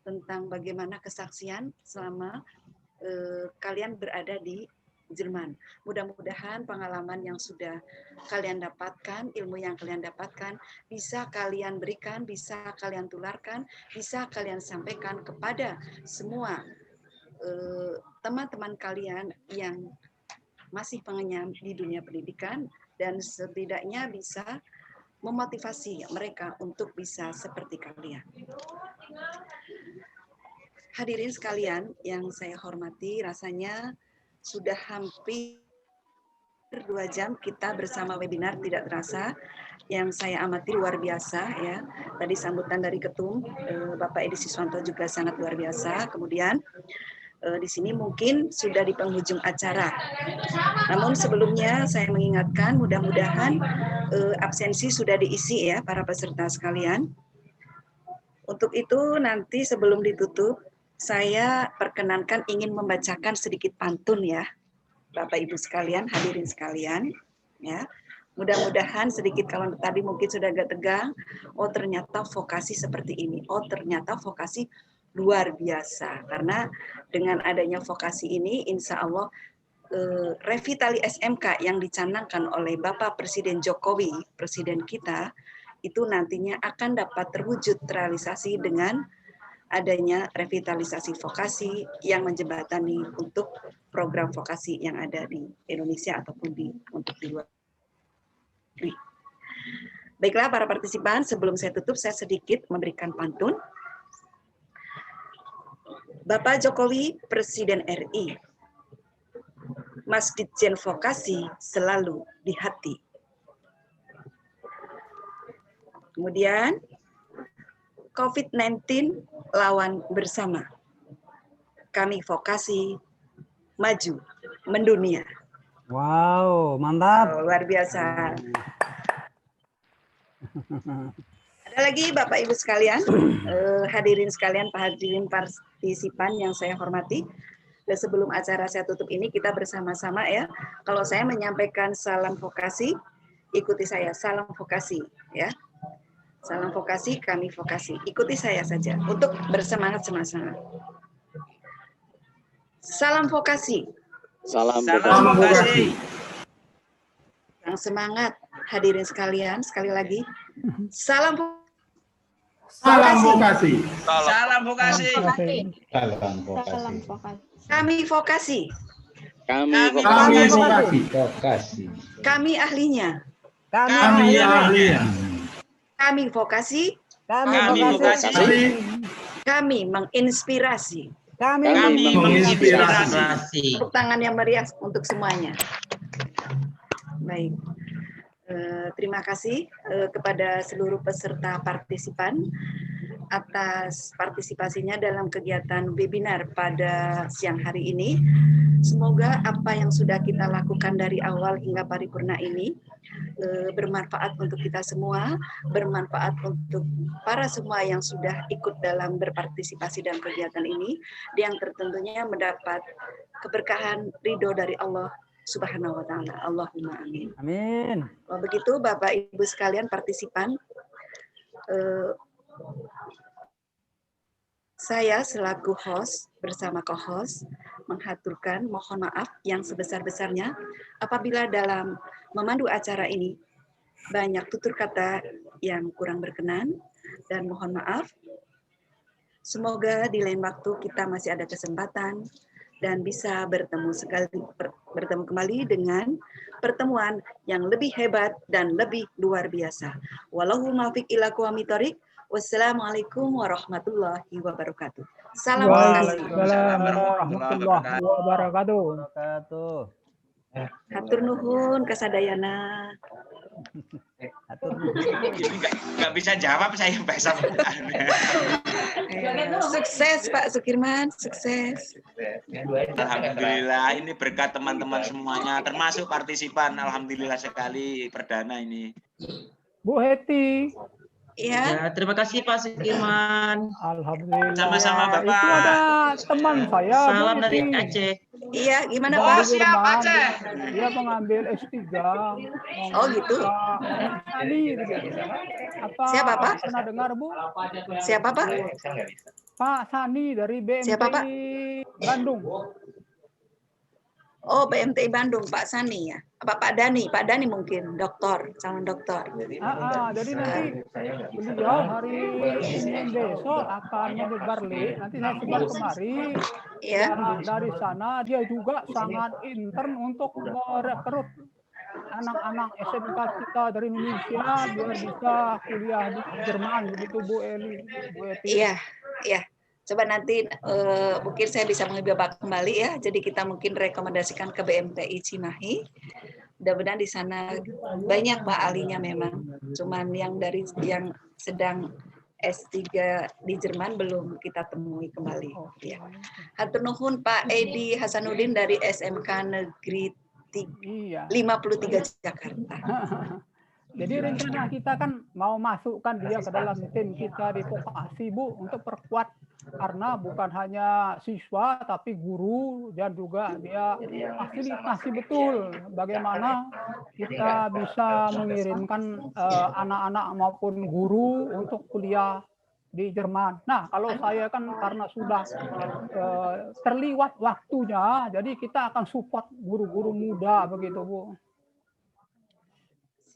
tentang bagaimana kesaksian selama kalian berada di Jerman. Mudah-mudahan pengalaman yang sudah kalian dapatkan, ilmu yang kalian dapatkan, bisa kalian berikan, bisa kalian tularkan, bisa kalian sampaikan kepada semua teman-teman kalian yang masih pengenyam di dunia pendidikan, dan setidaknya bisa memotivasi mereka untuk bisa seperti kalian. Hadirin sekalian yang saya hormati, rasanya sudah hampir 2 jam kita bersama webinar tidak terasa. Yang saya amati luar biasa ya. Tadi sambutan dari Ketum Bapak Edi Siswanto juga sangat luar biasa. Kemudian di sini mungkin sudah di penghujung acara. Namun sebelumnya saya mengingatkan, mudah-mudahan absensi sudah diisi ya para peserta sekalian. Untuk itu nanti sebelum ditutup, saya perkenankan ingin membacakan sedikit pantun ya, Bapak Ibu sekalian, hadirin sekalian. Ya, mudah-mudahan sedikit, kalau tadi mungkin sudah agak tegang. Oh ternyata vokasi seperti ini. Oh ternyata vokasi luar biasa. Karena dengan adanya vokasi ini, insya Allah revitali SMK yang dicanangkan oleh Bapak Presiden Jokowi, Presiden kita, itu nantinya akan dapat terwujud terrealisasi dengan adanya revitalisasi vokasi yang menjembatani untuk program vokasi yang ada di Indonesia ataupun untuk di luar negeri. Baiklah para partisipan, sebelum saya tutup, saya sedikit memberikan pantun. Bapak Jokowi, Presiden RI, Masjid Jen Vokasi selalu di hati. Kemudian, COVID-19 lawan bersama. Kami vokasi maju mendunia. Wow, mantap. Oh, luar biasa. Ada lagi Bapak Ibu sekalian, hadirin sekalian, hadirin partisipan yang saya hormati. Dan sebelum acara saya tutup ini kita bersama-sama ya. Kalau saya menyampaikan salam vokasi, ikuti saya, salam vokasi ya. Salam vokasi, kami vokasi. Ikuti saya saja untuk bersemangat sama-sama. Salam vokasi. Salam vokasi. Yang semangat hadirin sekalian, sekali lagi. Salam vokasi. Salam vokasi. Salam vokasi. Kami vokasi. Kami Vokasi. Kami ahlinya. Kami ahlinya. Kami vokasi. Kami vokasi. Kami menginspirasi. Kami menginspirasi. Tepuk tangan yang meriah untuk semuanya. Baik. Terima kasih kepada seluruh peserta partisipan atas partisipasinya dalam kegiatan webinar pada siang hari ini. Semoga apa yang sudah kita lakukan dari awal hingga paripurna ini bermanfaat untuk kita semua, bermanfaat untuk para semua yang sudah ikut dalam berpartisipasi dalam kegiatan ini, yang tertentunya mendapat keberkahan ridho dari Allah Subhanahu wa Ta'ala. Allahumma amin. Amin. Begitu Bapak Ibu sekalian partisipan, saya selaku host bersama co-host menghaturkan mohon maaf yang sebesar-besarnya apabila dalam memandu acara ini banyak tutur kata yang kurang berkenan, dan mohon maaf. Semoga di lain waktu kita masih ada kesempatan dan bisa bertemu kembali dengan pertemuan yang lebih hebat dan lebih luar biasa. Wallahu muwaffiq ila aqwamit thoriq. Wassalamualaikum warahmatullahi wabarakatuh. Salam vokasi. Waalaikumsalam warahmatullahi wabarakatuh. Hatur nuhun kasadayana. Nggak bisa jawab saya bahasa. Sukses Pak Sukirman, sukses. Alhamdulillah, ini berkat teman-teman semuanya, termasuk partisipan. Alhamdulillah sekali perdana ini. Bu Heti. Ya, terima kasih Pak Sukirman. Alhamdulillah. Sama-sama Bapak. Itu ada teman saya. Salam dari Aceh. Iya, gimana Pak? Siap Aceh. Dia pengambil S3. Oh gitu. Sani, Siapa Pak? Pernah dengar Bu? Siapa Pak? Pak Sani dari BMTI Siapa, Pak? Bandung. Oh, BMTI Bandung, Pak Sani ya. Apa Pak Dani? Pak Dani mungkin, doktor, calon doktor. Jadi nanti beliau hari Senin besok akan menyebar link, nanti saya sebar kemari. Ya. Dan dari sana dia juga sangat intern untuk merekrut anak-anak SMK kita dari Indonesia biar bisa kuliah di Jerman, begitu Bu Eli, Bu Eti. Iya, iya. Coba nanti mungkin saya bisa menghubungi kembali ya. Jadi kita mungkin rekomendasikan ke BMTI Cimahi. Mudah-mudahan di sana banyak Pak ahlinya memang. Cuman yang sedang S3 di Jerman belum kita temui kembali. Ya. Hatur nuhun Pak Edi Hasanuddin dari SMK Negeri 53 Jakarta. Jadi rencana kita kan mau masukkan dia ke dalam tim kita di vokasi Bu untuk perkuat, karena bukan hanya siswa tapi guru dan juga dia fasilitasi betul bagaimana kita bisa mengirimkan anak-anak maupun guru untuk kuliah di Jerman. Nah, kalau saya kan karena sudah terliwat waktunya, jadi kita akan support guru-guru muda begitu Bu.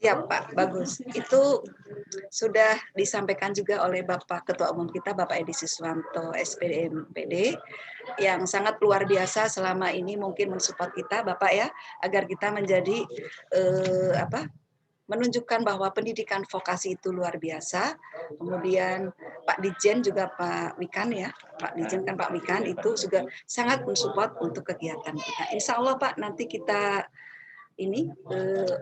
Siap Pak, bagus. Itu sudah disampaikan juga oleh Bapak Ketua Umum kita, Bapak Edi Siswanto, SPD MPD, yang sangat luar biasa selama ini mungkin mensupport kita, Bapak ya, agar kita menjadi menunjukkan bahwa pendidikan vokasi itu luar biasa. Kemudian Pak Dijen juga Pak Wikan ya, Pak Dijen kan Pak Wikan itu juga sangat mensupport untuk kegiatan kita. Insya Allah Pak, nanti kita ini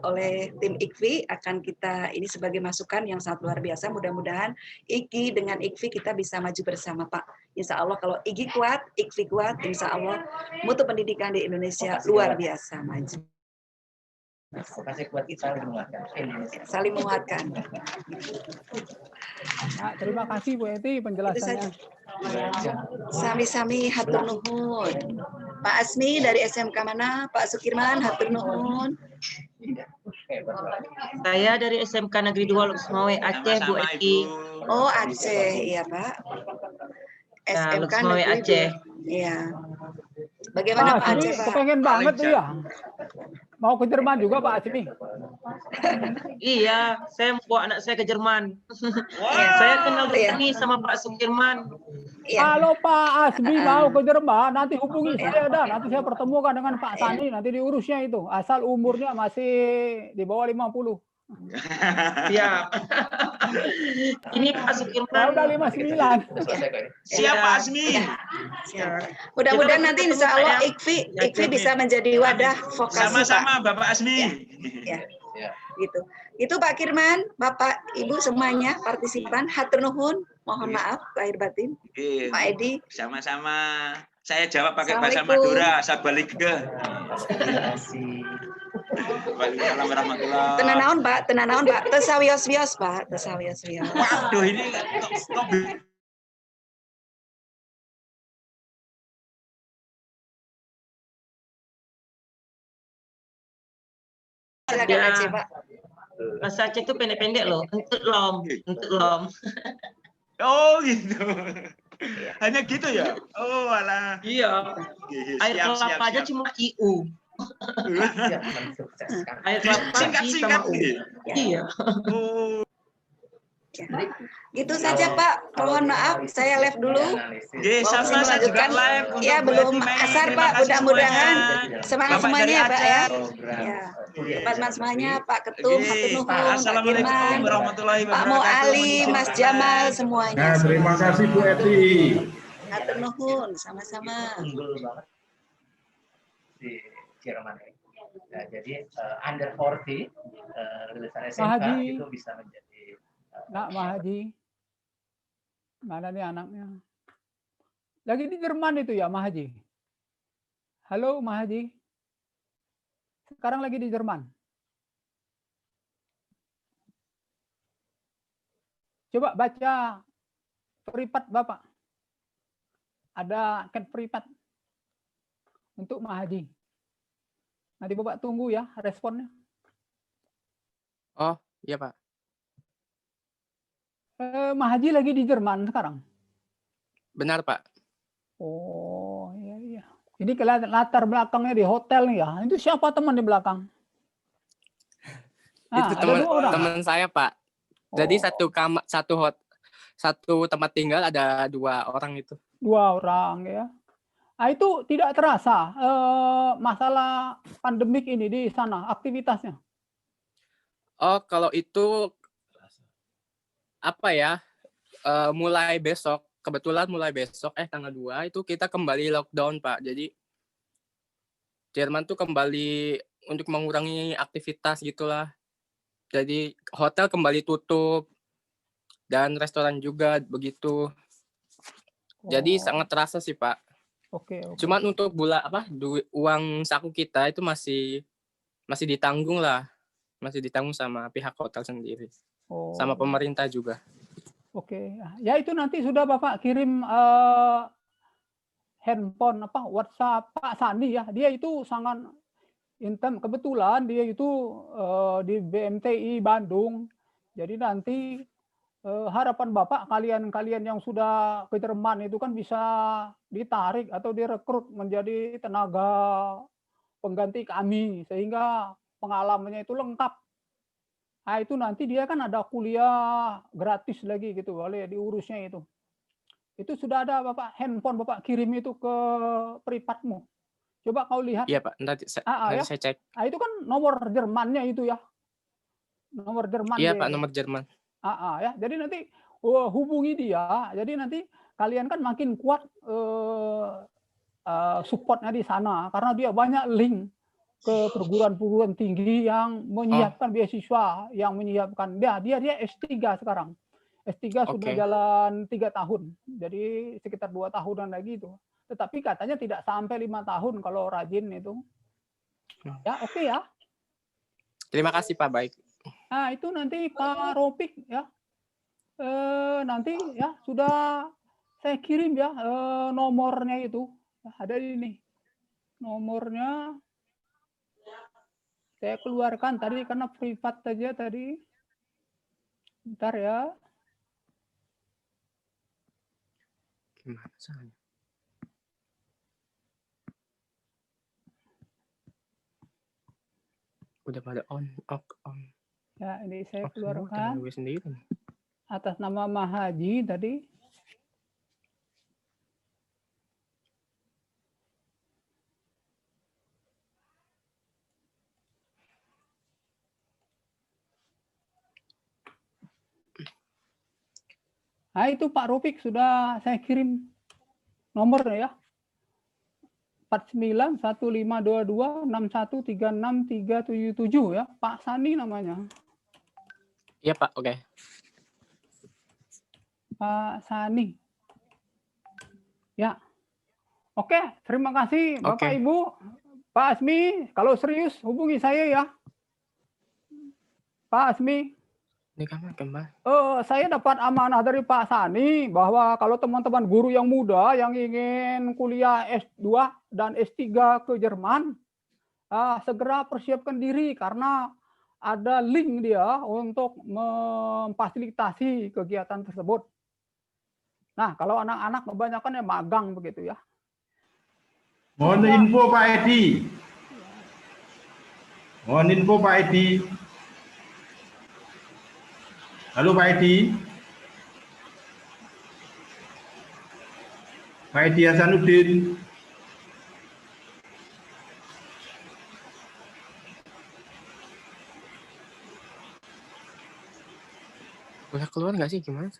oleh tim IKFI akan kita ini sebagai masukan yang sangat luar biasa. Mudah-mudahan IKI dengan IKFI kita bisa maju bersama Pak. Insya Allah kalau IKI kuat, IKFI kuat, insya Allah mutu pendidikan di Indonesia luar biasa maju. Vokasi kuat kita saling menguatkan. Saling menguatkan. Nah, terima kasih Bu Eti penjelasannya. Sami-sami hatur nuhun. Pak Asmi dari SMK mana? Pak Sukirman hatur nuhun. Saya dari SMK Negeri 2 Luxmawe Aceh, Bu Eki. Oh Aceh, iya Pak. Ya, SMK Luxmawe Negeri Aceh. Iya. Bagaimana Pak Asmi Aceh Pak? kepengen banget tuh ya. Mau ke Jerman juga Pak Asmi. Iya, saya mau bawa anak saya ke Jerman. Saya kenal ini sama Pak Sukirman. Kalau Pak Asmi mau ke Jerman, nanti hubungi saya dah. Nanti saya pertemukan dengan Pak Sani, nanti diurusnya itu. Asal umurnya masih di bawah 50. Siap. Ini Pak Sukirman. Saya udah 59. Siap Pak Asmi. Mudah-mudahan nanti insya Allah IKFI bisa menjadi wadah vokasi Sama-sama Pak. Bapak Asmi. Ya. Gitu. Itu Pak Kirman, Bapak, Ibu semuanya partisipan, hatur nuhun, mohon maaf lahir batin. Pak Edi. Sama-sama. Saya jawab pakai bahasa Assalamualaikum. Madura, Sabalike. Waalaikumsalam warahmatullahi. Tenanaon Pak, tenanaon Pak, tesawios-wios Pak, tesawios-wios. Waduh ini kok Silakan Aceh Pak. Bahasa Aceh itu pendek-pendek loh, untuk lom, untuk lom. Oh gitu. Hanya gitu ya? Oh alah. Iya. Air kelapa aja cuma IU. Air kelapa Singkat-singkat sama U. gitu. Iya. Oh. Gitu saja Pak, mohon maaf saya live dulu. Sama saya juga live. Ya belum asar Pak, mudah-mudahan semangat semuanya ya Pak ya. Ya. Teman semuanya, Pak Ketum, hatur nuhun, Pak Kirman, warahmatullahi Pak Mo Ali, Mas Jamal semuanya. Nah, terima kasih Bu Eti. Hatur nuhun, sama-sama. Unggul banget di Jerman ya. Nah, jadi under 40 lulusan SMK Mahaji. itu bisa menjadi Nak Mahaji. Mana nih anaknya? Lagi di Jerman itu ya Mahaji. Halo Mahaji. Sekarang lagi di Jerman. Coba baca privat Bapak. Ada privat untuk Mahaji. Nanti Bapak tunggu ya responnya. Oh, iya Pak. Mahaji lagi di Jerman sekarang. Benar Pak. Oh, iya iya. Ini kelihatan latar belakangnya di hotel nih ya. Itu siapa teman di belakang? Itu teman saya Pak. Jadi Oh. satu tempat tinggal ada 2 orang itu. 2 orang ya. Nah, itu tidak terasa masalah pandemik ini di sana aktivitasnya. Oh, kalau itu apa ya? Mulai besok, kebetulan mulai besok tanggal 2 itu kita kembali lockdown, Pak. Jadi Jerman tuh kembali untuk mengurangi aktivitas gitulah. Jadi hotel kembali tutup dan restoran juga begitu. Jadi sangat terasa sih, Pak. Oke. Cuman untuk uang saku kita itu masih ditanggung lah. Masih ditanggung sama pihak hotel sendiri. Sama pemerintah juga. Oke. Ya itu nanti sudah Bapak kirim handphone WhatsApp Pak Sandi ya. Dia itu sangat intens. Kebetulan dia itu di BMTI Bandung. Jadi nanti harapan Bapak kalian yang sudah ke Jerman itu kan bisa ditarik atau direkrut menjadi tenaga pengganti kami sehingga pengalamannya itu lengkap. Nah itu nanti dia kan ada kuliah gratis lagi gitu, boleh diurusnya itu. Itu sudah ada Bapak handphone Bapak kirim itu ke privatmu. Coba kau lihat. Iya Pak, nanti saya cek. Nah itu kan nomor Jermannya itu ya. nomor Jerman Iya deh. Pak, nomor Jerman. Ya. Jadi nanti hubungi dia. Jadi nanti kalian kan makin kuat supportnya di sana karena dia banyak link ke perguruan-perguruan tinggi yang menyiapkan beasiswa, yang menyiapkan dia S3 sekarang. S3 sudah Oke. jalan 3 tahun. Jadi sekitar 2 tahunan lagi itu. Tetapi katanya tidak sampai 5 tahun kalau rajin itu. Ya, oke ya. Terima kasih Pak, baik. Nah, itu nanti Pak Ropik ya. Nanti ya sudah saya kirim ya nomornya itu. Ada ini. Nomornya saya keluarkan tadi karena privat saja tadi. Bentar ya. Gimana caranya? Udah pada on, off, on. Ya, ini saya Off semua, tinggal keluarkan gue sendiri nih. atas nama Mahaji tadi. Nah, itu Pak Rofik sudah saya kirim nomornya ya. 49152261363777 ya. Pak Sani namanya. Iya Pak, oke. Pak Sani. Ya. Oke, terima kasih Bapak Oke. Ibu. Pak Asmi, kalau serius hubungi saya ya. Pak Asmi. Ini kapan kembali? Saya dapat amanah dari Pak Sani bahwa kalau teman-teman guru yang muda yang ingin kuliah S2 dan S3 ke Jerman, segera persiapkan diri karena ada link dia untuk memfasilitasi kegiatan tersebut. Nah, kalau anak-anak kebanyakan ya magang begitu ya. Mohon info Pak Edi. Mohon info Pak Edi. Halo Pak Edi. Pak Edi Hasanuddin. Udah keluar nggak sih, gimana?